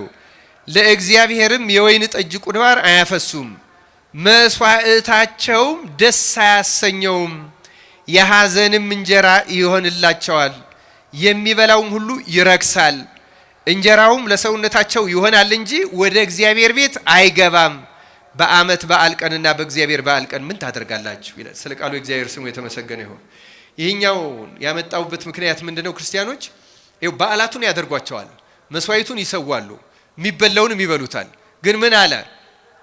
ለእግዚአብሔርም የወይን ጠጅ ቁርባን አያፈሱም፣ መስዋዕታቸውም ደስ አያሰኘውም። የሐዘንም እንጀራ ይሆንላቸዋል፣ የሚበላውም ሁሉ ይረክሳል። እንጀራውም ለሰውነታቸው ይሆናል እንጂ ወደ እግዚአብሔር ቤት አይገባም። በዓመት በዓል ቀንና በእግዚአብሔር በዓል ቀን ምን ታደርጋላችሁ ይላል። ስለ ቃሉ እግዚአብሔር ስሙ የተመሰገነ ይሁን። ይህኛው ያመጣውበት ምክንያት ምንድነው? ክርስቲያኖች ይኸው በዓላቱን ያደርጓቸዋል፣ መስዋዕቱን ይሰዋሉ፣ የሚበላውንም ይበሉታል። ግን ምን አለ?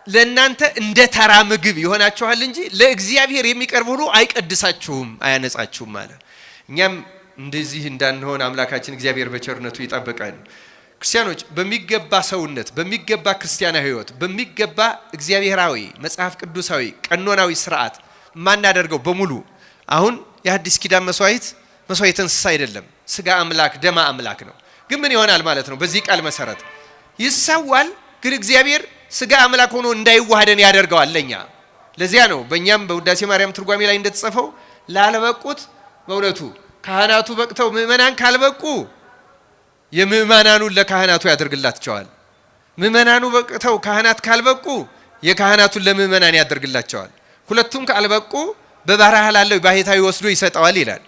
ለእናንተ እንደ ተራ ምግብ ይሆናችኋል እንጂ ለእግዚአብሔር የሚቀርብ ሁሉ አይቀድሳችሁም፣ አያነጻችሁም አለ። እኛም እንደዚህ እንዳንሆን አምላካችን እግዚአብሔር በቸርነቱ ይጠብቀን። ክርስቲያኖች በሚገባ ሰውነት፣ በሚገባ ክርስቲያናዊ ሕይወት፣ በሚገባ እግዚአብሔራዊ መጽሐፍ ቅዱሳዊ ቀኖናዊ ስርዓት ማናደርገው በሙሉ አሁን የሐዲስ ኪዳን መስዋዕት እንስሳ አይደለም፣ ስጋ አምላክ ደማ አምላክ ነው። ግን ምን ይሆናል ማለት ነው? በዚህ ቃል መሰረት ይሰዋል፣ ግን እግዚአብሔር ስጋ አምላክ ሆኖ እንዳይዋሃደን ያደርገዋል ለኛ። ለዚያ ነው በእኛም በውዳሴ ማርያም ትርጓሜ ላይ እንደተጻፈው ላለበቁት በእውነቱ ካህናቱ በቅተው ምእመናን ካልበቁ የምእመናኑን ለካህናቱ ያደርግላቸዋል። ምእመናኑ በቅተው ካህናት ካልበቁ የካህናቱን ለምእመናን ያደርግላቸዋል። ሁለቱም ካልበቁ በበረሃ ላለው ባህታዊ ወስዶ ይሰጠዋል ይላል።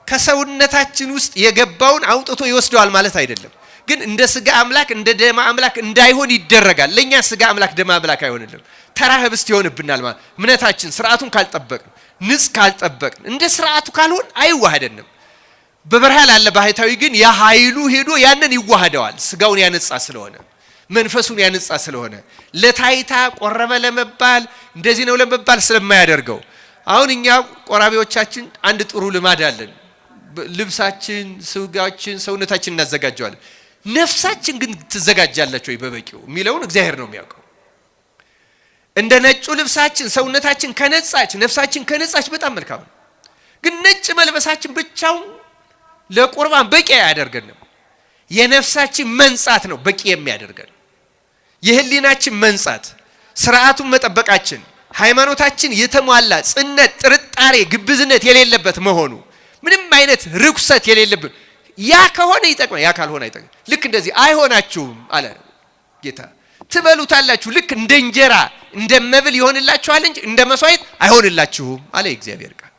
ከሰውነታችን ውስጥ የገባውን አውጥቶ ይወስደዋል ማለት አይደለም። ግን እንደ ስጋ አምላክ እንደ ደማ አምላክ እንዳይሆን ይደረጋል። ለኛ ስጋ አምላክ ደማ አምላክ አይሆንልም፣ ተራ ህብስት ይሆንብናል ማለት እምነታችን ስርዓቱን ካልጠበቅን ንጽ ካልጠበቅን እንደ ስርዓቱ ካልሆን አይዋሃደንም። በበረሃ ላለ ባህታዊ ግን የኃይሉ ሄዶ ያንን ይዋሃደዋል። ስጋውን ያነጻ ስለሆነ መንፈሱን ያነጻ ስለሆነ ለታይታ ቆረበ ለመባል እንደዚህ ነው ለመባል ስለማያደርገው። አሁን እኛ ቆራቢዎቻችን አንድ ጥሩ ልማድ አለን። ልብሳችን፣ ስጋችን፣ ሰውነታችን እናዘጋጀዋለን። ነፍሳችን ግን ትዘጋጃለች ወይ በበቂው የሚለውን እግዚአብሔር ነው የሚያውቀው። እንደ ነጩ ልብሳችን ሰውነታችን ከነጻች፣ ነፍሳችን ከነጻች በጣም መልካም ነው። ግን ነጭ መልበሳችን ብቻውን ለቁርባን በቂ አያደርገንም። የነፍሳችን መንጻት ነው በቂ የሚያደርገን። የህሊናችን መንጻት፣ ስርዓቱን መጠበቃችን፣ ሃይማኖታችን የተሟላ ጽነት፣ ጥርጣሬ፣ ግብዝነት የሌለበት መሆኑ፣ ምንም አይነት ርኩሰት የሌለበት ያ ከሆነ ይጠቅማል፣ ያ ካልሆነ አይጠቅም። ልክ እንደዚህ አይሆናችሁም አለ ጌታ። ትበሉታላችሁ፣ ልክ እንደ እንጀራ እንደ መብል ይሆንላችኋል እንጂ እንደ መስዋዕት አይሆንላችሁም አለ እግዚአብሔር ቃል።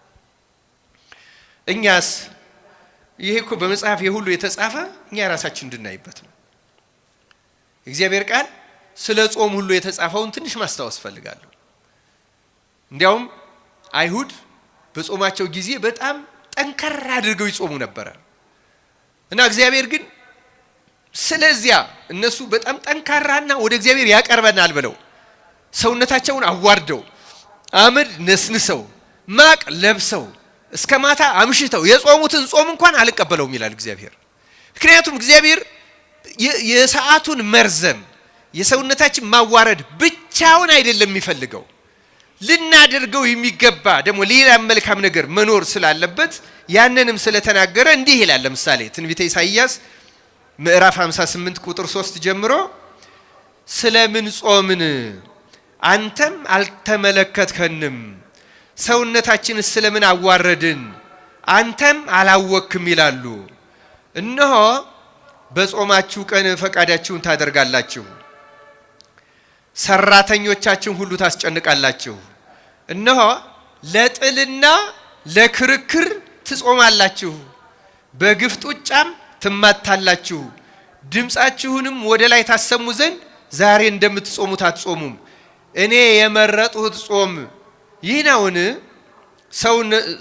እኛስ ይሄ እኮ በመጽሐፍ የሁሉ የተጻፈ እኛ ራሳችን እንድናይበት ነው። እግዚአብሔር ቃል ስለ ጾም ሁሉ የተጻፈውን ትንሽ ማስታወስ ፈልጋለሁ። እንዲያውም አይሁድ በጾማቸው ጊዜ በጣም ጠንከር አድርገው ይጾሙ ነበር እና እግዚአብሔር ግን ስለዚያ እነሱ በጣም ጠንካራና ወደ እግዚአብሔር ያቀርበናል ብለው ሰውነታቸውን አዋርደው አመድ ነስንሰው ማቅ ለብሰው እስከ ማታ አምሽተው የጾሙትን ጾም እንኳን አልቀበለውም ይላል እግዚአብሔር። ምክንያቱም እግዚአብሔር የሰዓቱን መርዘም የሰውነታችን ማዋረድ ብቻውን አይደለም የሚፈልገው፣ ልናደርገው የሚገባ ደግሞ ሌላ መልካም ነገር መኖር ስላለበት ያንንም ስለተናገረ እንዲህ ይላል። ለምሳሌ ትንቢተ ኢሳይያስ ምዕራፍ 58 ቁጥር 3 ጀምሮ ስለምን ጾምን አንተም አልተመለከትከንም፣ ሰውነታችን ስለምን አዋረድን አንተም አላወክም ይላሉ። እነሆ በጾማችሁ ቀን ፈቃዳችሁን ታደርጋላችሁ፣ ሰራተኞቻችሁን ሁሉ ታስጨንቃላችሁ። እነሆ ለጥልና ለክርክር ትጾማላችሁ፣ በግፍ ጡጫም ትማታላችሁ። ድምፃችሁንም ወደ ላይ ታሰሙ ዘንድ ዛሬ እንደምትጾሙት አትጾሙም። እኔ የመረጡት ጾም ይህ ነውን?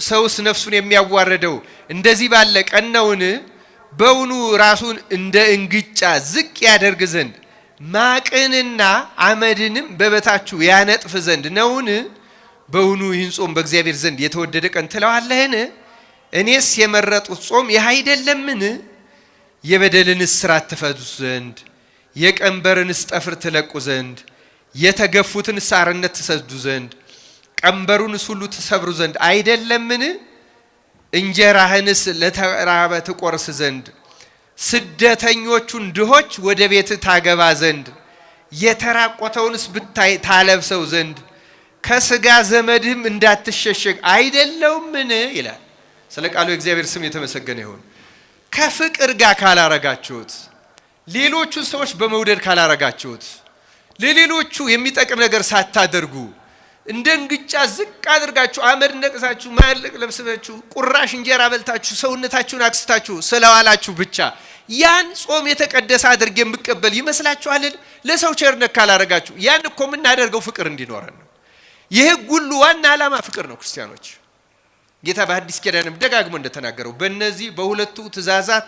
ሰውስ ነፍሱን የሚያዋርደው እንደዚህ ባለ ቀን ነውን? በውኑ ራሱን እንደ እንግጫ ዝቅ ያደርግ ዘንድ ማቅንና አመድንም በበታችሁ ያነጥፍ ዘንድ ነውን? በውኑ ይህን ጾም በእግዚአብሔር ዘንድ የተወደደ ቀን ትለዋለህን? እኔስ የመረጡት ጾም ይህ አይደለምን? የበደልን እስራት ትፈቱ ዘንድ፣ የቀንበርንስ ጠፍር ትለቁ ዘንድ፣ የተገፉትን አርነት ትሰዱ ዘንድ፣ ቀንበሩንስ ሁሉ ትሰብሩ ዘንድ አይደለምን? እንጀራህንስ ለተራበ ትቆርስ ዘንድ፣ ስደተኞቹን ድሆች ወደ ቤት ታገባ ዘንድ፣ የተራቆተውንስ ብታይ ታለብሰው ዘንድ፣ ከስጋ ዘመድህም እንዳትሸሸግ አይደለውምን ይላል። ስለ ቃሉ የእግዚአብሔር ስም የተመሰገነ ይሁን። ከፍቅር ጋር ካላረጋችሁት፣ ሌሎቹን ሰዎች በመውደድ ካላረጋችሁት፣ ለሌሎቹ የሚጠቅም ነገር ሳታደርጉ እንደ እንግጫ ዝቅ አድርጋችሁ አመድ ነቅሳችሁ ማለቅ ለብሳችሁ ቁራሽ እንጀራ በልታችሁ ሰውነታችሁን አክስታችሁ ስለዋላችሁ ብቻ ያን ጾም የተቀደሰ አድርጌ የምቀበል ይመስላችኋል? ለሰው ቸርነት ካላረጋችሁ ያን እኮ የምናደርገው ፍቅር እንዲኖረን ነው። ይህ ሁሉ ዋና ዓላማ ፍቅር ነው። ክርስቲያኖች ጌታ በአዲስ ኪዳንም ደጋግሞ እንደተናገረው በእነዚህ በሁለቱ ትእዛዛት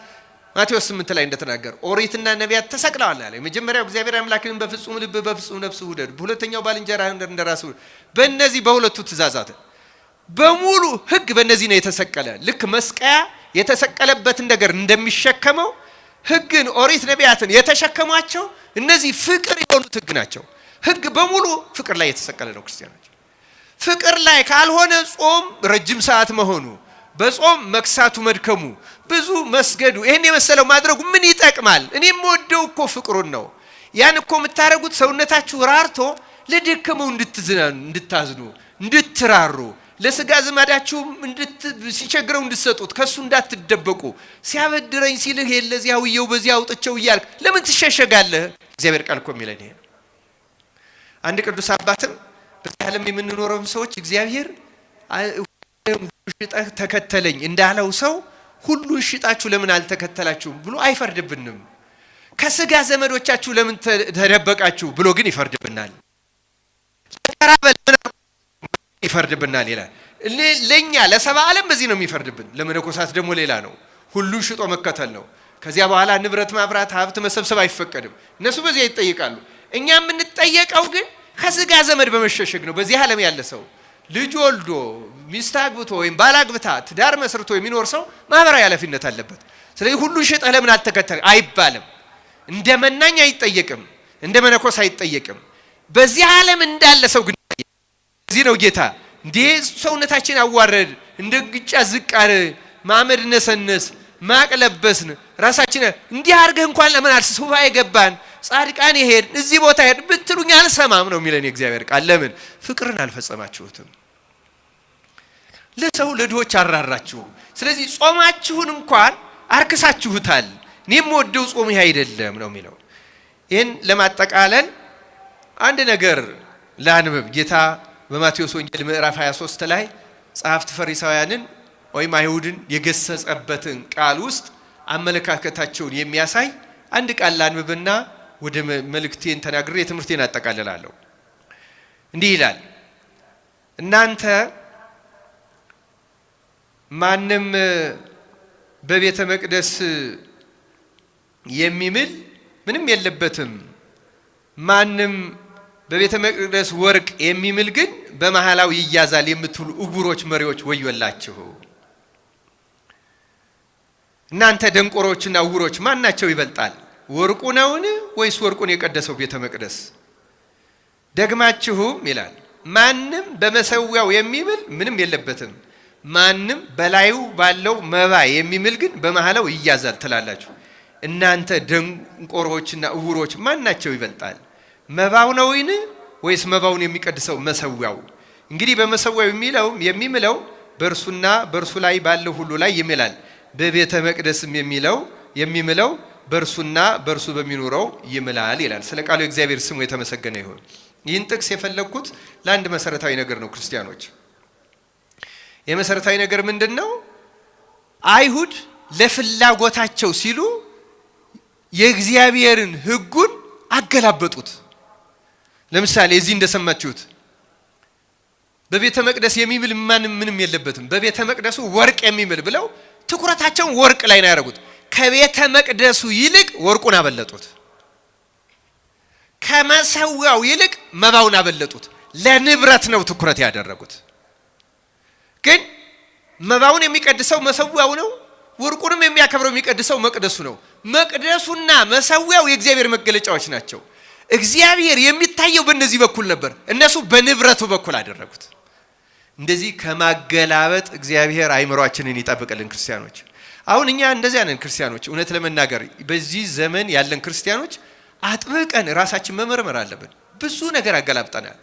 ማቴዎስ 8 ላይ እንደተናገረው ኦሪትና ነቢያት ተሰቅለዋል አለ። የመጀመሪያው እግዚአብሔር አምላክን በፍጹም ልብ በፍጹም ነፍስ ውደድ፣ ሁለተኛው ባልንጀራህን እንደራስህ ውደድ። በእነዚህ በሁለቱ ትእዛዛት በሙሉ ሕግ በእነዚህ ነው የተሰቀለ። ልክ መስቀያ የተሰቀለበትን ነገር እንደሚሸከመው ሕግን ኦሪት ነቢያትን የተሸከሟቸው እነዚህ ፍቅር የሆኑት ሕግ ናቸው። ሕግ በሙሉ ፍቅር ላይ የተሰቀለ ነው። ክርስቲያኖች ፍቅር ላይ ካልሆነ ጾም ረጅም ሰዓት መሆኑ፣ በጾም መክሳቱ፣ መድከሙ፣ ብዙ መስገዱ፣ ይሄን የመሰለው ማድረጉ ምን ይጠቅማል? እኔም ወደው እኮ ፍቅሩን ነው። ያን እኮ የምታረጉት ሰውነታችሁ ራርቶ ለደከመው እንድታዝኑ፣ እንድትራሩ፣ ለስጋ ዘመዳችሁም ሲቸግረው እንድትሰጡት፣ ከሱ እንዳትደበቁ፣ ሲያበድረኝ ሲልህ የለዚህ አውየው በዚህ አውጥቸው እያልክ ለምን ትሸሸጋለህ? እግዚአብሔር ቃል እኮ የሚለን ይሄ ነው። አንድ ቅዱስ አባትም በዚህ ዓለም የምንኖረው ሰዎች እግዚአብሔር ሽጠህ ተከተለኝ እንዳለው ሰው ሁሉን ሽጣችሁ ለምን አልተከተላችሁም ብሎ አይፈርድብንም። ከስጋ ዘመዶቻችሁ ለምን ተደበቃችሁ ብሎ ግን ይፈርድብናል። ለተራበ ይፈርድብናል ይላል። ለኛ ለሰባ ዓለም በዚህ ነው የሚፈርድብን። ለመነኮሳት ደግሞ ሌላ ነው። ሁሉን ሽጦ መከተል ነው። ከዚያ በኋላ ንብረት ማፍራት፣ ሀብት መሰብሰብ አይፈቀድም። እነሱ በዚያ ይጠይቃሉ። እኛ የምንጠየቀው ግን ከስጋ ዘመድ በመሸሸግ ነው። በዚህ ዓለም ያለ ሰው ልጅ ወልዶ ሚስት አግብቶ ወይም ባል አግብታ ትዳር መስርቶ የሚኖር ሰው ማህበራዊ ኃላፊነት አለበት። ስለዚህ ሁሉን ሽጠህ ለምን አልተከተልም አይባልም። እንደ መናኝ አይጠየቅም፣ እንደ መነኮስ አይጠየቅም። በዚህ ዓለም እንዳለ ሰው ግን እዚህ ነው ጌታ እንዴ ሰውነታችን አዋረድ፣ እንደ ግጫ ዝቅ አለ፣ ማመድ ነሰነስ፣ ማቅለበስን ራሳችን እንዲህ አድርገህ እንኳን ለምን ሱባኤ ገባን፣ ጻድቃን ይሄድ እዚህ ቦታ ሄድ ብትሉኝ አልሰማም ነው የሚለን የእግዚአብሔር ቃል። ለምን? ፍቅርን አልፈጸማችሁትም። ለሰው ለድሆች አራራችሁ። ስለዚህ ጾማችሁን እንኳን አርክሳችሁታል። እኔም ወደው ጾም ይሄ አይደለም ነው የሚለው። ይህን ለማጠቃለል አንድ ነገር ላንብብ። ጌታ በማቴዎስ ወንጌል ምዕራፍ 23 ላይ ጸሐፍት ፈሪሳውያንን ወይም አይሁድን የገሰጸበትን ቃል ውስጥ አመለካከታቸውን የሚያሳይ አንድ ቃል ላንብብና ወደ መልእክቴን ተናግሬ ትምህርቴን አጠቃልላለሁ። እንዲህ ይላል፣ እናንተ ማንም በቤተ መቅደስ የሚምል ምንም የለበትም፣ ማንም በቤተ መቅደስ ወርቅ የሚምል ግን በመሐላው ይያዛል የምትሉ እጉሮች መሪዎች ወዮላችሁ። እናንተ ደንቆሮችና እውሮች ማናቸው ይበልጣል? ወርቁ ነውን ወይስ ወርቁን የቀደሰው ቤተ መቅደስ? ደግማችሁም ይላል ማንም በመሰዊያው የሚምል ምንም የለበትም፣ ማንም በላዩ ባለው መባ የሚምል ግን በመሐላው ይያዛል ትላላችሁ። እናንተ ደንቆሮችና እውሮች ማናቸው ይበልጣል? መባው ነውን ወይስ መባውን የሚቀድሰው መሰዊያው? እንግዲህ በመሰዊያው የሚምለው በእርሱና በእርሱ ላይ ባለው ሁሉ ላይ ይምላል። በቤተ መቅደስም የሚምለው በርሱና በርሱ በሚኖረው ይምላል ይላል። ስለ ቃሉ እግዚአብሔር ስሙ የተመሰገነ ይሁን። ይህን ጥቅስ የፈለኩት ለአንድ መሰረታዊ ነገር ነው ክርስቲያኖች። የመሰረታዊ ነገር ምንድነው? አይሁድ ለፍላጎታቸው ሲሉ የእግዚአብሔርን ሕጉን አገላበጡት። ለምሳሌ እዚህ እንደሰማችሁት በቤተ መቅደስ የሚምል ምንም የለበትም፣ በቤተ መቅደሱ ወርቅ የሚምል ብለው ትኩረታቸውን ወርቅ ላይ ነው ያደረጉት። ከቤተ መቅደሱ ይልቅ ወርቁን አበለጡት። ከመሰዊያው ይልቅ መባውን አበለጡት። ለንብረት ነው ትኩረት ያደረጉት። ግን መባውን የሚቀድሰው መሰዊያው ነው። ወርቁንም የሚያከብረው የሚቀድሰው መቅደሱ ነው። መቅደሱና መሰዊያው የእግዚአብሔር መገለጫዎች ናቸው። እግዚአብሔር የሚታየው በእነዚህ በኩል ነበር፣ እነሱ በንብረቱ በኩል አደረጉት። እንደዚህ ከማገላበጥ እግዚአብሔር አይምሮአችንን ይጠብቅልን ክርስቲያኖች። አሁን እኛ እንደዚያ ነን ክርስቲያኖች። እውነት ለመናገር በዚህ ዘመን ያለን ክርስቲያኖች አጥብቀን ራሳችን መመርመር አለብን። ብዙ ነገር አገላብጠናል።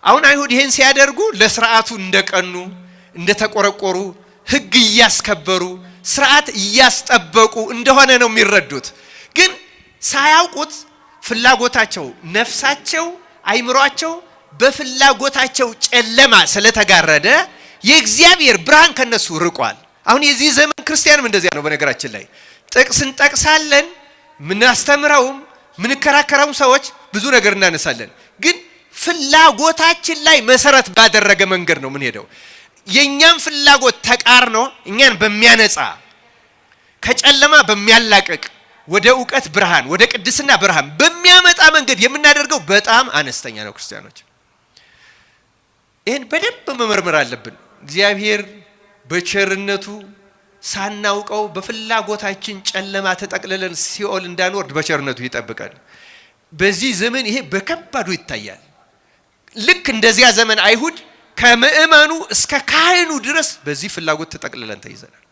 አሁን አይሁድ ይሄን ሲያደርጉ ለሥርዓቱ እንደቀኑ እንደተቆረቆሩ ሕግ እያስከበሩ ስርዓት እያስጠበቁ እንደሆነ ነው የሚረዱት። ግን ሳያውቁት ፍላጎታቸው፣ ነፍሳቸው፣ አይምሮአቸው በፍላጎታቸው ጨለማ ስለተጋረደ የእግዚአብሔር ብርሃን ከነሱ ርቋል። አሁን የዚህ ዘመን ክርስቲያንም እንደዚያ ነው። በነገራችን ላይ ጥቅስ እንጠቅሳለን፣ ምናስተምረውም ምንከራከረውም ሰዎች ብዙ ነገር እናነሳለን። ግን ፍላጎታችን ላይ መሰረት ባደረገ መንገድ ነው ምን ሄደው የኛም ፍላጎት ተቃርኖ እኛን በሚያነጻ ከጨለማ በሚያላቀቅ ወደ ዕውቀት ብርሃን ወደ ቅድስና ብርሃን በሚያመጣ መንገድ የምናደርገው በጣም አነስተኛ ነው ክርስቲያኖች። ይሄን በደንብ መመርመር አለብን። እግዚአብሔር በቸርነቱ ሳናውቀው በፍላጎታችን ጨለማ ተጠቅልለን ሲኦል እንዳንወርድ በቸርነቱ ይጠብቃል። በዚህ ዘመን ይሄ በከባዱ ይታያል። ልክ እንደዚያ ዘመን አይሁድ ከመእመኑ እስከ ካህኑ ድረስ በዚህ ፍላጎት ተጠቅልለን ተይዘናል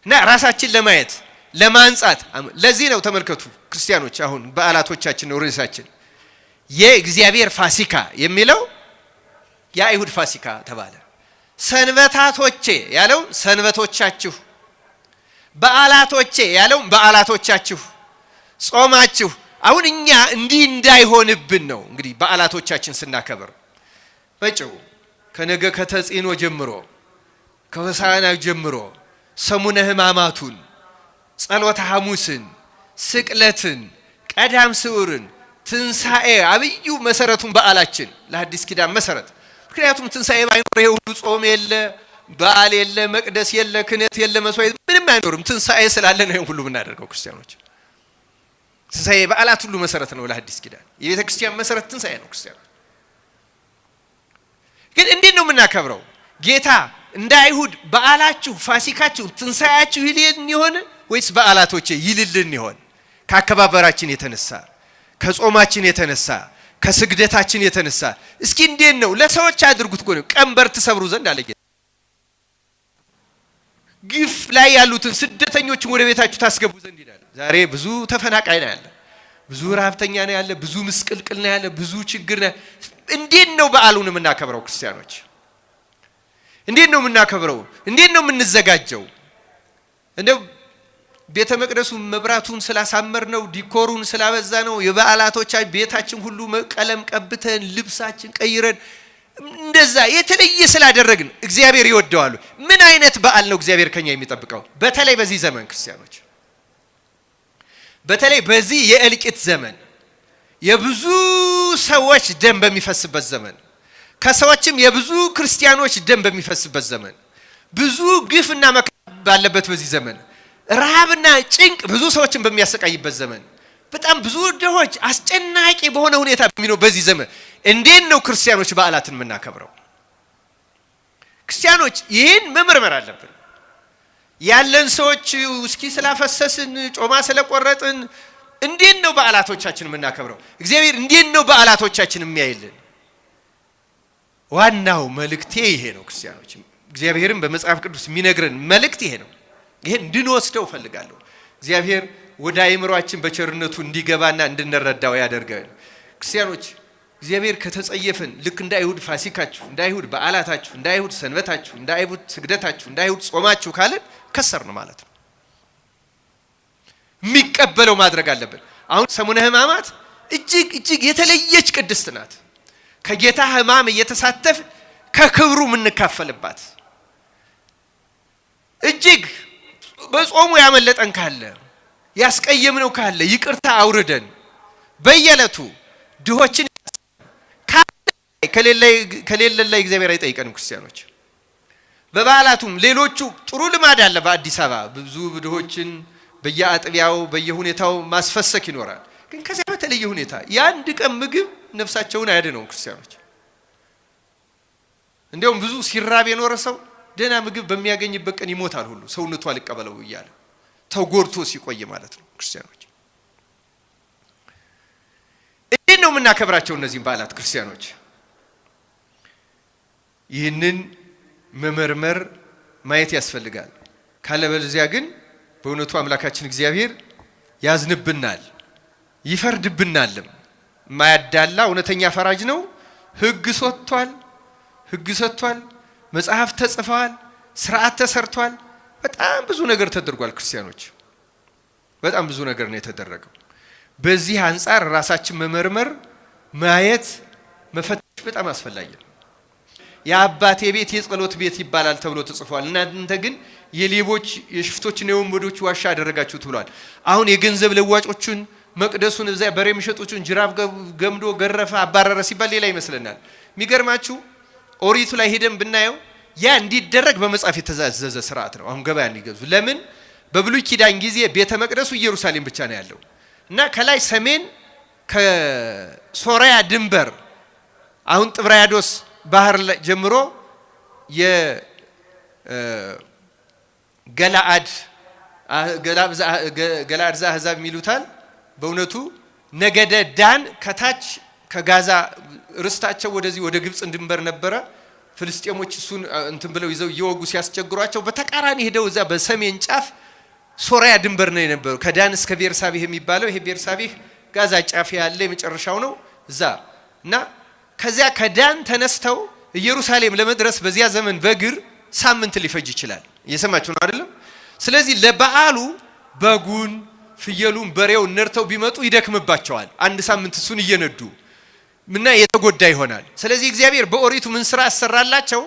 እና ራሳችን ለማየት ለማንጻት ለዚህ ነው ተመልከቱ ክርስቲያኖች። አሁን በዓላቶቻችን ነው ርዕሳችን። የእግዚአብሔር ፋሲካ የሚለው የአይሁድ ፋሲካ ተባለ። ሰንበታቶቼ ያለው ሰንበቶቻችሁ፣ በዓላቶቼ ያለው በዓላቶቻችሁ፣ ጾማችሁ። አሁን እኛ እንዲህ እንዳይሆንብን ነው እንግዲህ በዓላቶቻችን ስናከብር በጭው ከነገ ከተጽኖ ጀምሮ ከሆሳዕና ጀምሮ ሰሙነ ሕማማቱን፣ ጸሎተ ሐሙስን፣ ስቅለትን፣ ቀዳም ስዑርን፣ ትንሣኤ አብዩ መሰረቱን በዓላችን ለሐዲስ ኪዳን መሰረት። ምክንያቱም ትንሣኤ ባይኖር ይሄ ሁሉ ጾም የለ፣ በዓል የለ፣ መቅደስ የለ፣ ክህነት የለ፣ መስዋዕት ምንም አይኖርም። ትንሣኤ ስላለ ነው ይሄን ሁሉ የምናደርገው ክርስቲያኖች። ትንሣኤ በዓላት ሁሉ መሰረት ነው ለሐዲስ ኪዳን። የቤተ ክርስቲያን መሰረት ትንሣኤ ነው ክርስቲያኖች። ግን እንዴት ነው የምናከብረው? ጌታ እንደ አይሁድ በዓላችሁ፣ ፋሲካችሁ፣ ትንሣኤያችሁ ይልን ይሆን ወይስ በዓላቶቼ ይልልን ይሆን? ከአከባበራችን የተነሳ ከጾማችን የተነሳ ከስግደታችን የተነሳ እስኪ እንዴት ነው ለሰዎች አድርጉት እኮ ነው ቀንበር ትሰብሩ ዘንድ አለ ጌታ። ግፍ ላይ ያሉትን ስደተኞችን ወደ ቤታችሁ ታስገቡ ዘንድ ይላል። ዛሬ ብዙ ተፈናቃይ ነው ያለ፣ ብዙ ረሃብተኛ ነው ያለ፣ ብዙ ምስቅልቅል ነው ያለ፣ ብዙ ችግር ነው። እንዴት ነው በዓሉን የምናከብረው ክርስቲያኖች? እንዴት ነው የምናከብረው? እንዴት ነው የምንዘጋጀው? እንደው ቤተ መቅደሱ መብራቱን ስላሳመር ነው፣ ዲኮሩን ስላበዛ ነው፣ የበዓላቶች ቤታችን ሁሉ ቀለም ቀብተን ልብሳችን ቀይረን እንደዛ የተለየ ስላደረግን እግዚአብሔር ይወደዋል? ምን አይነት በዓል ነው እግዚአብሔር ከኛ የሚጠብቀው? በተለይ በዚህ ዘመን ክርስቲያኖች፣ በተለይ በዚህ የእልቂት ዘመን፣ የብዙ ሰዎች ደም በሚፈስበት ዘመን፣ ከሰዎችም የብዙ ክርስቲያኖች ደም በሚፈስበት ዘመን፣ ብዙ ግፍና መከራ ባለበት በዚህ ዘመን፣ ረሃብና ጭንቅ ብዙ ሰዎችን በሚያሰቃይበት ዘመን፣ በጣም ብዙ ድሆች አስጨናቂ በሆነ ሁኔታ በሚኖር በዚህ ዘመን እንዴት ነው ክርስቲያኖች በዓላትን የምናከብረው? ክርስቲያኖች ይህን መመርመር አለብን። ያለን ሰዎች ውስኪ ስላፈሰስን ጮማ ስለቆረጥን እንዴት ነው በዓላቶቻችን የምናከብረው? እግዚአብሔር እንዴት ነው በዓላቶቻችን የሚያይልን? ዋናው መልእክቴ ይሄ ነው ክርስቲያኖች። እግዚአብሔርን በመጽሐፍ ቅዱስ የሚነግረን መልእክት ይሄ ነው። ይሄን እንድንወስደው ፈልጋለሁ። እግዚአብሔር ወደ አይምሮአችን በቸርነቱ እንዲገባና እንድንረዳው ያደርጋል። ክርስቲያኖች እግዚአብሔር ከተጸየፈን ልክ እንደ አይሁድ ፋሲካችሁ፣ እንደ አይሁድ በዓላታችሁ፣ እንደ አይሁድ ሰንበታችሁ፣ እንደ አይሁድ ስግደታችሁ፣ እንደ አይሁድ ጾማችሁ ካለን ከሰርን ማለት ነው። የሚቀበለው ማድረግ አለብን። አሁን ሰሙነ ሕማማት እጅግ የተለየች ቅድስት ናት። ከጌታ ሕማም እየተሳተፍ ከክብሩ ምንካፈልባት እጅግ በጾሙ ያመለጠን ካለ ያስቀየምነው ካለ ይቅርታ አውርደን በየለቱ ድሆችን ከሌለ ላይ እግዚአብሔር አይጠይቀንም። ክርስቲያኖች በበዓላቱም ሌሎቹ ጥሩ ልማድ አለ። በአዲስ አበባ ብዙ ድሆችን በየአጥቢያው በየሁኔታው ማስፈሰክ ይኖራል። ግን ከዚያ በተለየ ሁኔታ የአንድ ቀን ምግብ ነፍሳቸውን አያድነው። ክርስቲያኖች እንዲያውም ብዙ ሲራብ የኖረ ሰው ደህና ምግብ በሚያገኝበት ቀን ይሞታል ሁሉ ሰውነቱ አልቀበለው እያለ ተጎድቶ ሲቆይ ማለት ነው። ክርስቲያኖች እንዴት ነው የምናከብራቸው እነዚህን በዓላት? ክርስቲያኖች ይህንን መመርመር ማየት ያስፈልጋል። ካለበለዚያ ግን በእውነቱ አምላካችን እግዚአብሔር ያዝንብናል፣ ይፈርድብናልም። ማያዳላ እውነተኛ ፈራጅ ነው። ሕግ ሰጥቷል፣ መጽሐፍ ተጽፈዋል፣ ሥርዓት ተሰርቷል። በጣም ብዙ ነገር ተደርጓል። ክርስቲያኖች በጣም ብዙ ነገር ነው የተደረገው። በዚህ አንፃር ራሳችን መመርመር፣ ማየት፣ መፈተሽ በጣም አስፈላጊ ነው። የአባቴ ቤት የጸሎት ቤት ይባላል ተብሎ ተጽፏል። እናንተ ግን የሌቦች የሽፍቶችና የወንበዶች ዋሻ አደረጋችሁት ብሏል። አሁን የገንዘብ ለዋጮችን መቅደሱን እዚያ በሬ የሚሸጡትን ጅራፍ ገምዶ ገረፈ አባረረ ሲባል ሌላ ይመስለናል። የሚገርማችሁ ኦሪቱ ላይ ሄደን ብናየው ያ እንዲደረግ በመጽሐፍ የተዛዘዘ ስርዓት ነው። አሁን ገበያ እንዲገዙ ለምን በብሉይ ኪዳን ጊዜ ቤተ መቅደሱ ኢየሩሳሌም ብቻ ነው ያለው እና ከላይ ሰሜን ከሶሪያ ድንበር አሁን ጥብራያዶስ ባህር ጀምሮ የገላአድ አሕዛብ የሚሉታል በእውነቱ ነገደ ዳን ከታች ከጋዛ ርስታቸው ወደዚህ ወደ ግብጽ ድንበር ነበረ። ፍልስጤሞች እሱን እንትን ብለው ይዘው እየወጉ ሲያስቸግሯቸው በተቃራኒ ሄደው እዛ በሰሜን ጫፍ ሶሪያ ድንበር ነው የነበረው። ከዳን እስከ ቤርሳቤህ የሚባለው ይሄ ቤርሳቤህ ጋዛ ጫፍ ያለ የመጨረሻው ነው እዛ እና ከዚያ ከዳን ተነስተው ኢየሩሳሌም ለመድረስ በዚያ ዘመን በእግር ሳምንት ሊፈጅ ይችላል። እየሰማችሁ ነው አይደለም? ስለዚህ ለበዓሉ በጉን ፍየሉን በሬውን ነርተው ቢመጡ ይደክምባቸዋል። አንድ ሳምንት እሱን እየነዱ ምና የተጎዳ ይሆናል። ስለዚህ እግዚአብሔር በኦሪቱ ምን ስራ አሰራላቸው?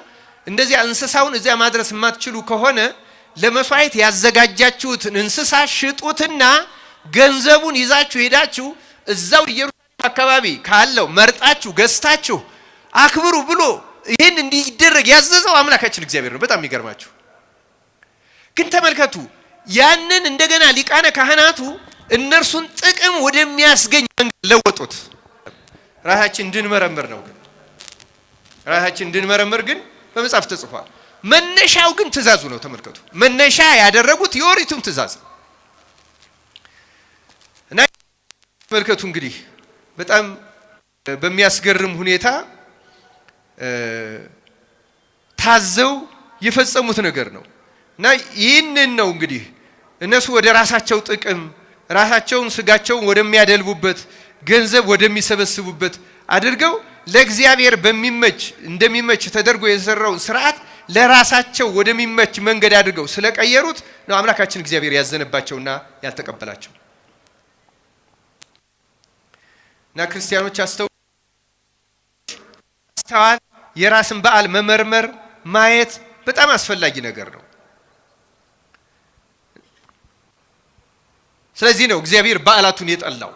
እንደዚያ እንስሳውን እዚያ ማድረስ የማትችሉ ከሆነ ለመስዋዕት ያዘጋጃችሁትን እንስሳ ሽጡትና ገንዘቡን ይዛችሁ ሄዳችሁ እዛው ኢየሩሳሌም አካባቢ ካለው መርጣችሁ ገዝታችሁ አክብሩ ብሎ ይሄን እንዲደረግ ያዘዘው አምላካችን እግዚአብሔር ነው። በጣም የሚገርማችሁ ግን ተመልከቱ፣ ያንን እንደገና ሊቃነ ካህናቱ እነርሱን ጥቅም ወደሚያስገኝ መንገድ ለወጡት። ራሳችን እንድንመረምር ነው። ግን ራሳችን እንድንመረምር ግን በመጽሐፍ ተጽፏል። መነሻው ግን ትእዛዙ ነው። ተመልከቱ፣ መነሻ ያደረጉት የኦሪቱን ትእዛዝ እና ተመልከቱ እንግዲህ በጣም በሚያስገርም ሁኔታ ታዘው የፈጸሙት ነገር ነው እና ይህንን ነው እንግዲህ እነሱ ወደ ራሳቸው ጥቅም ራሳቸውን ስጋቸውን ወደሚያደልቡበት ገንዘብ ወደሚሰበስቡበት አድርገው ለእግዚአብሔር እንደሚመች ተደርጎ የሰራውን ስርዓት ለራሳቸው ወደሚመች መንገድ አድርገው ስለቀየሩት ነው አምላካችን እግዚአብሔር ያዘነባቸውና ያልተቀበላቸው። እና ክርስቲያኖች አስተዋል የራስን በዓል መመርመር ማየት በጣም አስፈላጊ ነገር ነው። ስለዚህ ነው እግዚአብሔር በዓላቱን የጠላው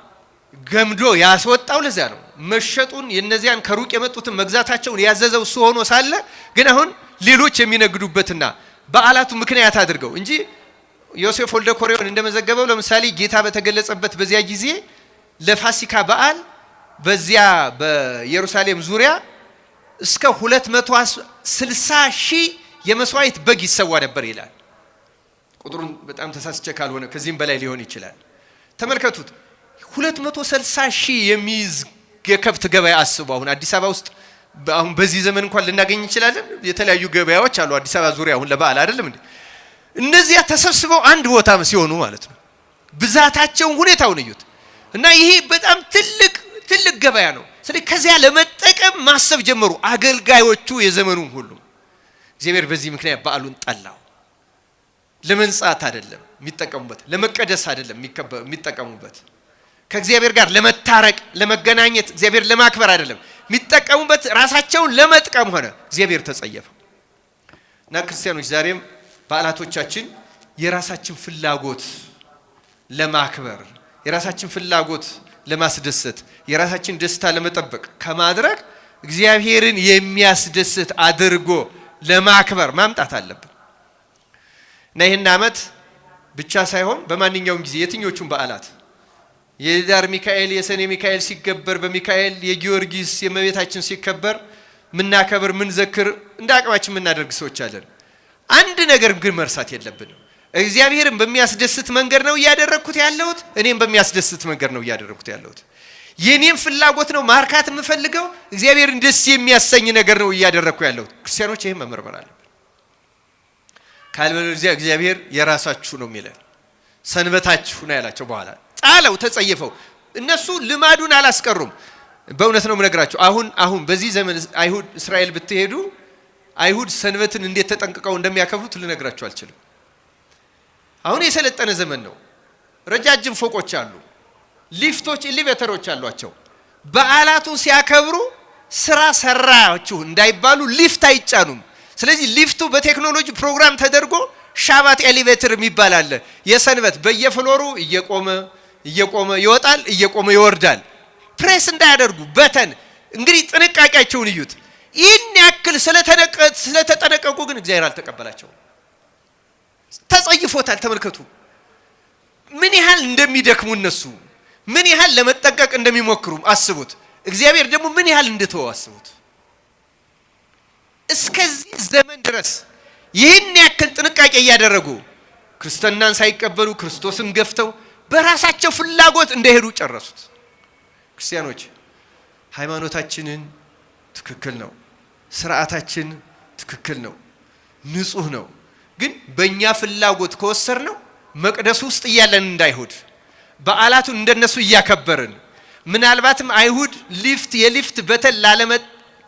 ገምዶ ያስወጣው። ለዚያ ነው መሸጡን የነዚያን ከሩቅ የመጡትን መግዛታቸውን ያዘዘው እሱ ሆኖ ሳለ ግን አሁን ሌሎች የሚነግዱበትና በዓላቱ ምክንያት አድርገው እንጂ ዮሴፍ ወልደ ኮሬዮን እንደመዘገበው ለምሳሌ ጌታ በተገለጸበት በዚያ ጊዜ ለፋሲካ በዓል በዚያ በኢየሩሳሌም ዙሪያ እስከ 260,000 የመስዋዕት በግ ይሰዋ ነበር ይላል። ቁጥሩን በጣም ተሳስቼ ካልሆነ ከዚህም በላይ ሊሆን ይችላል። ተመልከቱት 260,000 የሚይዝ የከብት ገበያ አስቡ። አሁን አዲስ አበባ ውስጥ አሁን በዚህ ዘመን እንኳን ልናገኝ እንችላለን። የተለያዩ ገበያዎች አሉ አዲስ አበባ ዙሪያ አሁን ለበዓል አይደለም እንዴ? እነዚያ ተሰብስበው አንድ ቦታ ሲሆኑ ማለት ነው። ብዛታቸውን ሁኔታውን እዩት እና ይሄ በጣም ትልቅ ገበያ ነው። ስለዚህ ከዚያ ለመጠቀም ማሰብ ጀመሩ አገልጋዮቹ የዘመኑን ሁሉ። እግዚአብሔር በዚህ ምክንያት በዓሉን ጠላው ለመንጻት አይደለም የሚጠቀሙበት ለመቀደስ አይደለም የሚጠቀሙበት ከእግዚአብሔር ጋር ለመታረቅ ለመገናኘት እግዚአብሔር ለማክበር አይደለም የሚጠቀሙበት ራሳቸውን ለመጥቀም ሆነ እግዚአብሔር ተጸየፈ እና ክርስቲያኖች ዛሬም በዓላቶቻችን የራሳችን ፍላጎት ለማክበር የራሳችን ፍላጎት ለማስደሰት የራሳችን ደስታ ለመጠበቅ ከማድረግ እግዚአብሔርን የሚያስደስት አድርጎ ለማክበር ማምጣት አለብን እና ይሄን ዓመት ብቻ ሳይሆን በማንኛውም ጊዜ የትኞቹም በዓላት የዳር ሚካኤል የሰኔ ሚካኤል ሲከበር በሚካኤል የጊዮርጊስ የመቤታችን ሲከበር ምናከብር ምንዘክር እንዳቅማችን ምናደርግ ሰዎች አለን አንድ ነገር ግን መርሳት የለብንም እግዚአብሔርን በሚያስደስት መንገድ ነው ያደረኩት ያለሁት እኔም በሚያስደስት መንገድ ነው ያደረኩት ያለሁት የኔም ፍላጎት ነው ማርካት የምፈልገው እግዚአብሔርን ደስ የሚያሰኝ ነገር ነው ያደረኩ ያለሁት ክርስቲያኖች ይሄን መመርመር አለብን ካልበለዚያ እግዚአብሔር የራሳችሁ ነው የሚለን ሰንበታችሁ ነው ያላቸው በኋላ ጣለው ተጸየፈው እነሱ ልማዱን አላስቀሩም በእውነት ነው ምነግራችሁ አሁን በዚህ ዘመን አይሁድ እስራኤል ብትሄዱ አይሁድ ሰንበትን እንዴት ተጠንቅቀው እንደሚያከብሩት ልነግራችሁ አልችልም አሁን የሰለጠነ ዘመን ነው ረጃጅም ፎቆች አሉ ሊፍቶች ኤሌቬተሮች አሏቸው በዓላቱን ሲያከብሩ ስራ ሰራችሁ እንዳይባሉ ሊፍት አይጫኑም ስለዚህ ሊፍቱ በቴክኖሎጂ ፕሮግራም ተደርጎ ሻባት ኤሌቬተር የሚባል አለ የሰንበት በየፍሎሩ እየቆመ ይወጣል እየቆመ ይወርዳል ፕሬስ እንዳያደርጉ በተን እንግዲህ ጥንቃቄያቸውን እዩት ይህን ያክል ስለተጠነቀቁ ግን እግዚአብሔር አልተቀበላቸው ተጸይፎታል ተመልከቱ ምን ያህል እንደሚደክሙ እነሱ ምን ያህል ለመጠንቀቅ እንደሚሞክሩ አስቡት እግዚአብሔር ደግሞ ምን ያህል እንደተወው አስቡት እስከዚህ ዘመን ድረስ ይህን ያክል ጥንቃቄ ያደረጉ ክርስትናን ሳይቀበሉ ክርስቶስን ገፍተው በራሳቸው ፍላጎት እንደሄዱ ጨረሱት ክርስቲያኖች ሃይማኖታችንን ትክክል ነው ስርዓታችን ትክክል ነው ንጹህ ነው ግን በእኛ ፍላጎት ከወሰርነው መቅደስ ውስጥ እያለን እንዳይሁድ በዓላቱን እንደነሱ እያከበርን ምናልባትም አይሁድ የሊፍት በተን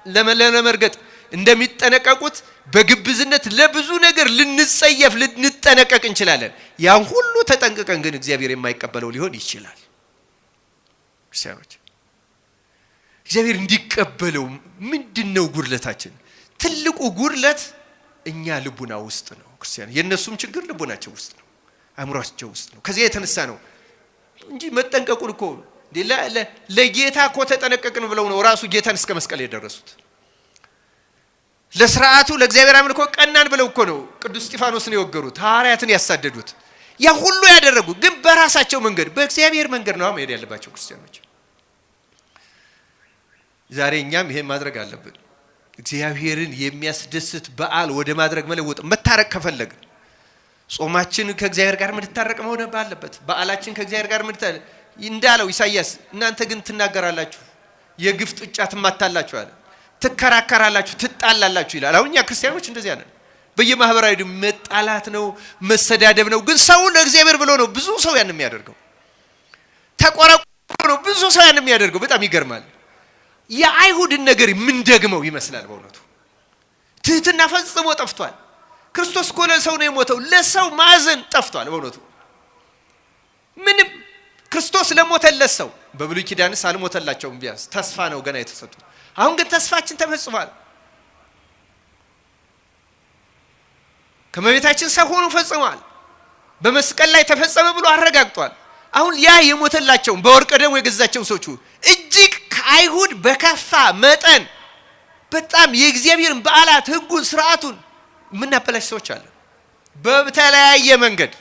ለመርገጥ እንደሚጠነቀቁት በግብዝነት ለብዙ ነገር ልንጸየፍ ልንጠነቀቅ እንችላለን ያን ሁሉ ተጠንቅቀን ግን እግዚአብሔር የማይቀበለው ሊሆን ይችላል ክርስቲያኖች እግዚአብሔር እንዲቀበለው ምንድነው ጉድለታችን ትልቁ ጉድለት እኛ ልቡና ውስጥ ነው ክርስቲያን የነሱም ችግር ልቡናቸው ውስጥ ነው አእምሮአቸው ውስጥ ነው ከዚህ የተነሳ ነው እንጂ መጠንቀቁን እኮ ለጌታ እኮ ተጠነቀቅን ብለው ነው ራሱ ጌታን እስከ መስቀል የደረሱት ለሥርዓቱ ለእግዚአብሔር አምልኮ ቀናን ብለው እኮ ነው ቅዱስ እስጢፋኖስን የወገሩት ሐዋርያትን ያሳደዱት ያ ሁሉ ያደረጉ ግን በራሳቸው መንገድ በእግዚአብሔር መንገድ ነው መሄድ ያለባቸው ክርስቲያኖች ዛሬ እኛም ይሄን ማድረግ አለብን እግዚአብሔርን የሚያስደስት በዓል ወደ ማድረግ መለወጥ መታረቅ ከፈለግን ጾማችን ከእግዚአብሔር ጋር መታረቅ መሆን ባለበት በዓላችን ከእግዚአብሔር ጋር መታረቅ እንዳለው ኢሳይያስ እናንተ ግን ትናገራላችሁ የግፍ ጡጫ ትማታላችሁ አለ ትከራከራላችሁ ትጣላላችሁ ይላል አሁን እኛ ክርስቲያኖች እንደዚህ አለን በየማህበራዊ መጣላት ነው መሰዳደብ ነው ግን ሰው ለእግዚአብሔር ብሎ ነው ብዙ ሰው ያን የሚያደርገው ተቆራቆሮ ነው ብዙ ሰው ያን የሚያደርገው በጣም ይገርማል የአይሁድን ነገር ምን ደግመው ይመስላል በእውነቱ ትህትና ፈጽሞ ጠፍቷል ክርስቶስ እኮ ለሰው ነው የሞተው ለሰው ማዘን ጠፍቷል በእውነቱ ምንም ክርስቶስ ለሞተለት ሰው በብሉይ ኪዳንስ አልሞተላቸውም ቢያንስ ተስፋ ነው ገና የተሰጡት አሁን ግን ተስፋችን ተፈጽሟል ከመቤታችን ሰው ሆኖ ፈጽሟል በመስቀል ላይ ተፈጸመ ብሎ አረጋግጧል አሁን ያ የሞተላቸው በወርቅ ደም የገዛቸው ሰዎች እጅግ ከአይሁድ በከፋ መጠን በጣም የእግዚአብሔርን በዓላት ህጉን ስርዓቱን ምናበላሽ ሰዎች አለ በተለያየ መንገድ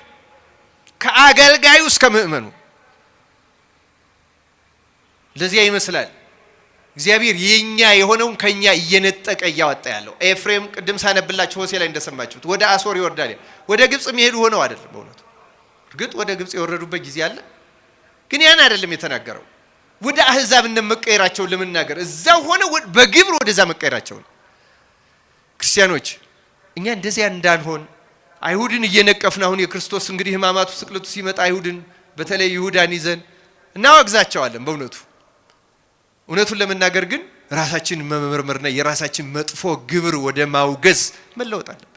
ከአገልጋዩ እስከ ምእመኑ ለዚያ ይመስላል እግዚአብሔር የኛ የሆነውን ከኛ እየነጠቀ ያወጣ ያለው ኤፍሬም ቅድም ሳነብላችሁ ሆሴ ላይ እንደሰማችሁት ወደ አሶር ይወርዳል ወደ ግብጽ የሚሄዱ ሆነው አይደለም በእውነቱ እርግጥ ወደ ግብጽ የወረዱበት ጊዜ አለ ግን ያን አይደለም የተናገረው ወደ አህዛብ እንደመቀየራቸው ለምናገር እዛው ሆነ በግብር ወደዛ መቀየራቸው ክርስቲያኖች እኛ እንደዚያ እንዳንሆን አይሁድን እየነቀፍን አሁን የክርስቶስ እንግዲህ ህማማቱ ስቅለቱ ሲመጣ አይሁድን በተለይ ይሁዳን ይዘን እናወግዛቸዋለን በእውነቱ እውነቱን ለመናገር ግን ራሳችን መመርመርና የራሳችን መጥፎ ግብር ወደ ማውገዝ መለወጥ አለብን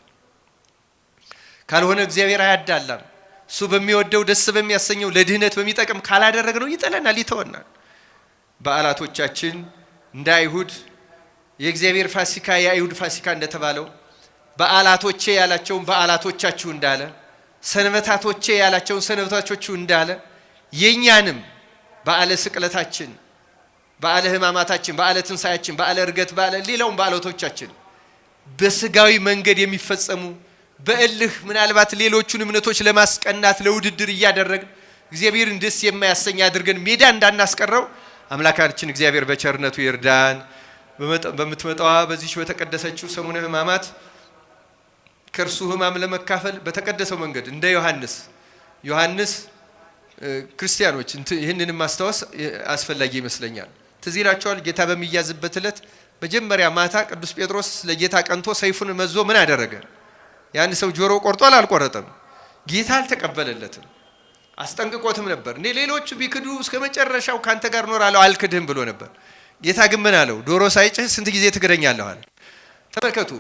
ካልሆነ እግዚአብሔር አያዳላም። እሱ በሚወደው ደስ በሚያሰኘው ለድህነት በሚጠቅም ካላደረግነው ይጠለናል፣ ይተወናል። በዓላቶቻችን እንደ አይሁድ የእግዚአብሔር ፋሲካ የአይሁድ ፋሲካ እንደተባለው በዓላቶቼ ያላቸውን በዓላቶቻችሁ እንዳለ፣ ሰንበታቶቼ ያላቸውን ሰንበታቶቻችሁ እንዳለ የኛንም በዓለ ስቅለታችን፣ በዓለ ሕማማታችን፣ በዓለ ትንሣኤያችን፣ በዓለ ዕርገት፣ በዓለ ሌላውን በዓላቶቻችን በስጋዊ መንገድ የሚፈጸሙ በእልህ ምናልባት ሌሎቹን እምነቶች ለማስቀናት ለውድድር እያደረግን እግዚአብሔርን ደስ የማያሰኝ አድርገን ሜዳ እንዳናስቀረው አምላካችን እግዚአብሔር በቸርነቱ ይርዳን። በምትመጣዋ በዚህ በተቀደሰችው ሰሙነ ሕማማት ከእርሱ ሕማም ለመካፈል በተቀደሰው መንገድ እንደ ዮሐንስ ክርስቲያኖች ይህንን ማስታወስ አስፈላጊ ይመስለኛል። ትዝ ይላችኋል ጌታ በሚያዝበት ዕለት መጀመሪያ ማታ ቅዱስ ጴጥሮስ ለጌታ ቀንቶ ሰይፉን መዞ ምን አደረገ? ያን ሰው ጆሮ ቆርጧል አልቆረጠም? ጌታ አልተቀበለለትም፣ አስጠንቅቆትም ነበር። እኔ ሌሎቹ ቢክዱ እስከ መጨረሻው ካንተ ጋር ኖራለሁ አልክድህም ብሎ ነበር። ጌታ ግን ምን አለው? ዶሮ ሳይጭህ ስንት ጊዜ ትክደኛለህ አለ። ተመልከቱ፣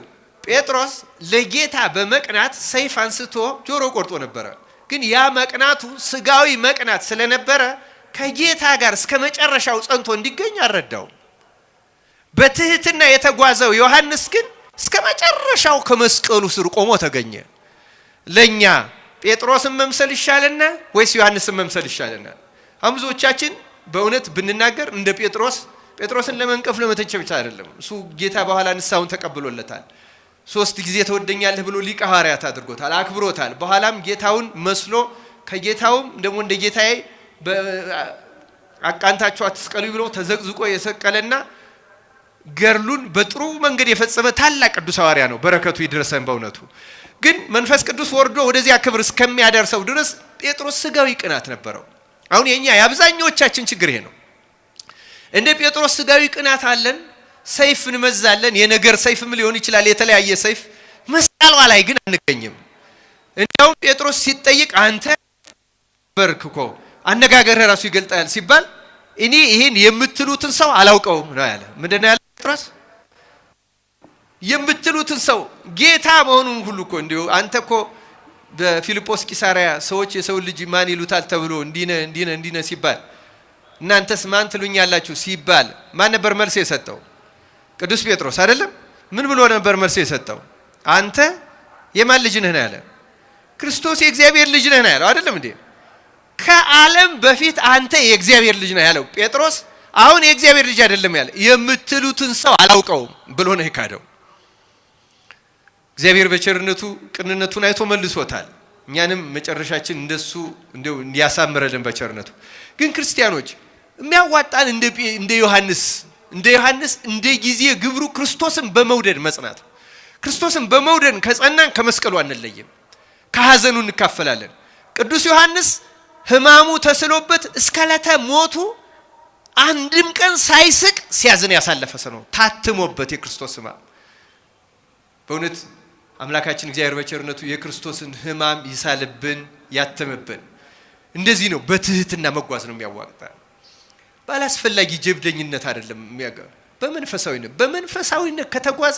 ጴጥሮስ ለጌታ በመቅናት ሰይፍ አንስቶ ጆሮ ቆርጦ ነበረ። ግን ያ መቅናቱ ስጋዊ መቅናት ስለነበረ ከጌታ ጋር እስከ መጨረሻው ጸንቶ እንዲገኝ አልረዳው። በትህትና የተጓዘው ዮሐንስ ግን እስከ መጨረሻው ከመስቀሉ ስር ቆሞ ተገኘ። ለኛ ጴጥሮስን መምሰል ይሻለና ወይስ ዮሐንስን መምሰል ይሻለና? ብዙዎቻችን በእውነት ብንናገር እንደ ጴጥሮስን ለመንቀፍ ለመተቸ ብቻ አይደለም። እሱ ጌታ በኋላ ንስሐውን ተቀብሎለታል። 3 ጊዜ ተወደኛለህ ብሎ ሊቀ ሐዋርያት አድርጎታል፣ አክብሮታል። በኋላም ጌታውን መስሎ ከጌታውም ደግሞ እንደ ጌታዬ አቃንታችሁ አትስቀሉ ብሎ ተዘቅዝቆ የሰቀለና ገርሉን በጥሩ መንገድ የፈጸመ ታላቅ ቅዱስ ሐዋርያ ነው። በረከቱ ይድረሰን በእውነቱ። ግን መንፈስ ቅዱስ ወርዶ ወደዚያ ክብር እስከሚያደርሰው ድረስ ጴጥሮስ ስጋዊ ቅናት ነበረው። አሁን የኛ የአብዛኞቻችን ችግር ይሄ ነው። እንደ ጴጥሮስ ስጋዊ ቅናት አለን፣ ሰይፍ እንመዛለን። የነገር ሰይፍም ሊሆን ይችላል፣ የተለያየ ሰይፍ። መስቀሏ ላይ ግን አንገኝም። እንደውም ጴጥሮስ ሲጠይቅ አንተ በርክኮ አነጋገርህ ራሱ ይገልጣል ሲባል እኔ ይሄን የምትሉትን ሰው አላውቀውም ነው ያለ። ምንድነው ያለ ጴጥሮስ? የምትሉትን ሰው ጌታ መሆኑን ሁሉ እኮ እንዲሁ አንተ እኮ በፊልጶስ ቂሳሪያ ሰዎች የሰው ልጅ ማን ይሉታል ተብሎ እንዲነ ሲባል እናንተስ ማን ትሉኛላችሁ ሲባል ማን ነበር መልስ የሰጠው? ቅዱስ ጴጥሮስ አይደለም? ምን ብሎ ነበር መልስ የሰጠው? አንተ የማን ልጅ ነህ ነው ያለ። ክርስቶስ የእግዚአብሔር ልጅ ነህ ነው ያለው አይደለም እንዴ? ከዓለም በፊት አንተ የእግዚአብሔር ልጅ ነህ ያለው ጴጥሮስ አሁን የእግዚአብሔር ልጅ አይደለም ያለ፣ የምትሉትን ሰው አላውቀውም ብሎ ነው የካደው። እግዚአብሔር በቸርነቱ ቅንነቱን አይቶ መልሶታል። እኛንም መጨረሻችን እንደሱ እንደው እንዲያሳምረልን በቸርነቱ። ግን ክርስቲያኖች የሚያዋጣን እንደ ዮሐንስ እንደ ጊዜ ግብሩ ክርስቶስን በመውደድ መጽናት። ክርስቶስን በመውደድ ከጸናን ከመስቀሉ አንለይም፣ ከሐዘኑ እንካፈላለን። ቅዱስ ዮሐንስ ሕማሙ ተስሎበት እስከ ዕለተ ሞቱ አንድም ቀን ሳይስቅ ሲያዝን ያሳለፈ ሰው ነው። ታትሞበት የክርስቶስ ሕማም በእውነት አምላካችን እግዚአብሔር በቸርነቱ የክርስቶስን ሕማም ይሳልብን ያተምብን። እንደዚህ ነው በትህትና መጓዝ ነው የሚያዋጣ። ባላስፈላጊ ጀብደኝነት አይደለም የሚያገር። በመንፈሳዊነት ከተጓዝ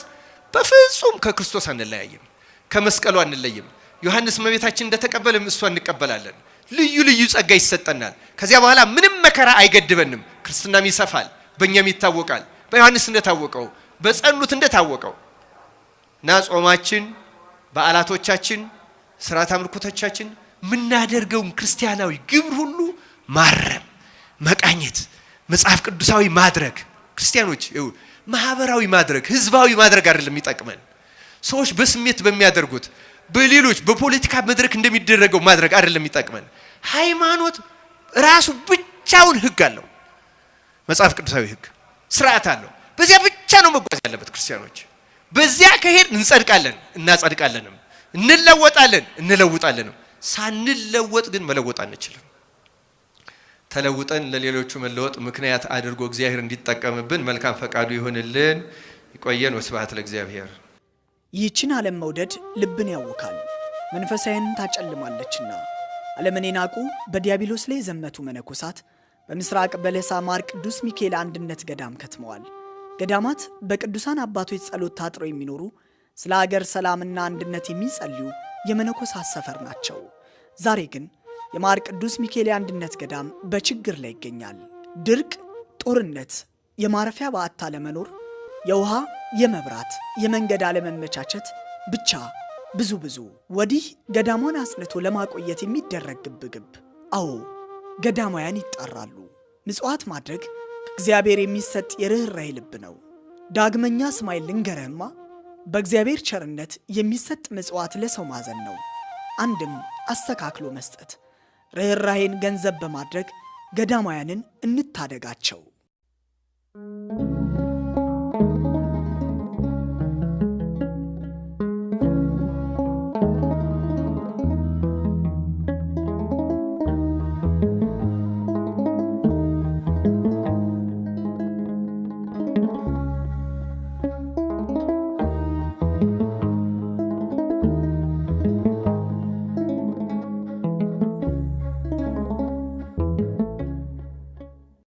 በፍጹም ከክርስቶስ አንለያይም፣ ከመስቀሉ አንለይም። ዮሐንስ እመቤታችን እንደተቀበለም እሷ እንቀበላለን። ልዩ ጸጋ ይሰጠናል። ከዚያ በኋላ ምንም መከራ አይገድበንም። ክርስትናም ይሰፋል፣ በእኛም ይታወቃል። በዮሐንስ እንደታወቀው በጸኑት እንደታወቀው እና ጾማችን፣ በዓላቶቻችን፣ ስርዓት አምልኮቶቻችን ምናደርገውን ክርስቲያናዊ ግብር ሁሉ ማረም፣ መቃኘት፣ መጽሐፍ ቅዱሳዊ ማድረግ። ክርስቲያኖች ማህበራዊ ማድረግ፣ ህዝባዊ ማድረግ አይደለም የሚጠቅመን። ሰዎች በስሜት በሚያደርጉት በሌሎች በፖለቲካ መድረክ እንደሚደረገው ማድረግ አይደለም የሚጠቅመን። ሃይማኖት ራሱ ብቻውን ህግ አለው፣ መጽሐፍ ቅዱሳዊ ህግ ስርዓት አለው። በዚያ ብቻ ነው መጓዝ ያለበት ክርስቲያኖች። በዚያ ከሄድ እንጸድቃለን፣ እናጸድቃለንም፣ እንለውጣለንም። ሳንለወጥ ግን መለወጥ አንችልም። ተለውጠን ለሌሎቹ መለወጥ ምክንያት አድርጎ እግዚአብሔር እንዲጠቀምብን መልካም ፈቃዱ ይሁንልን። ይቆየን። ወስብሐት ለእግዚአብሔር።
ይህችን ዓለም መውደድ ልብን ያውካል፣ መንፈሳዊን ታጨልማለችና። ዓለምን የናቁ በዲያብሎስ ላይ የዘመቱ መነኮሳት በምስራቅ በለሳ ማር ቅዱስ ሚካኤል አንድነት ገዳም ከትመዋል። ገዳማት በቅዱሳን አባቶች ጸሎት ታጥረው የሚኖሩ ስለ ሀገር ሰላምና አንድነት የሚጸልዩ የመነኮሳት ሰፈር ናቸው። ዛሬ ግን የማር ቅዱስ ሚካኤል የአንድነት ገዳም በችግር ላይ ይገኛል። ድርቅ፣ ጦርነት፣ የማረፊያ በዓታ አለመኖር፣ የውሃ፣ የመብራት፣ የመንገድ አለመመቻቸት፣ ብቻ ብዙ ወዲህ ገዳሟን አጽንቶ ለማቆየት የሚደረግ ግብግብ። አዎ ገዳማውያን ይጣራሉ። ምጽዋት ማድረግ ከእግዚአብሔር የሚሰጥ የርኅራኄ ልብ ነው። ዳግመኛ ስማይል ልንገርህማ፣ በእግዚአብሔር ቸርነት የሚሰጥ ምጽዋት ለሰው ማዘን ነው። አንድም አስተካክሎ መስጠት። ርኅራኄን ገንዘብ በማድረግ ገዳማውያንን እንታደጋቸው።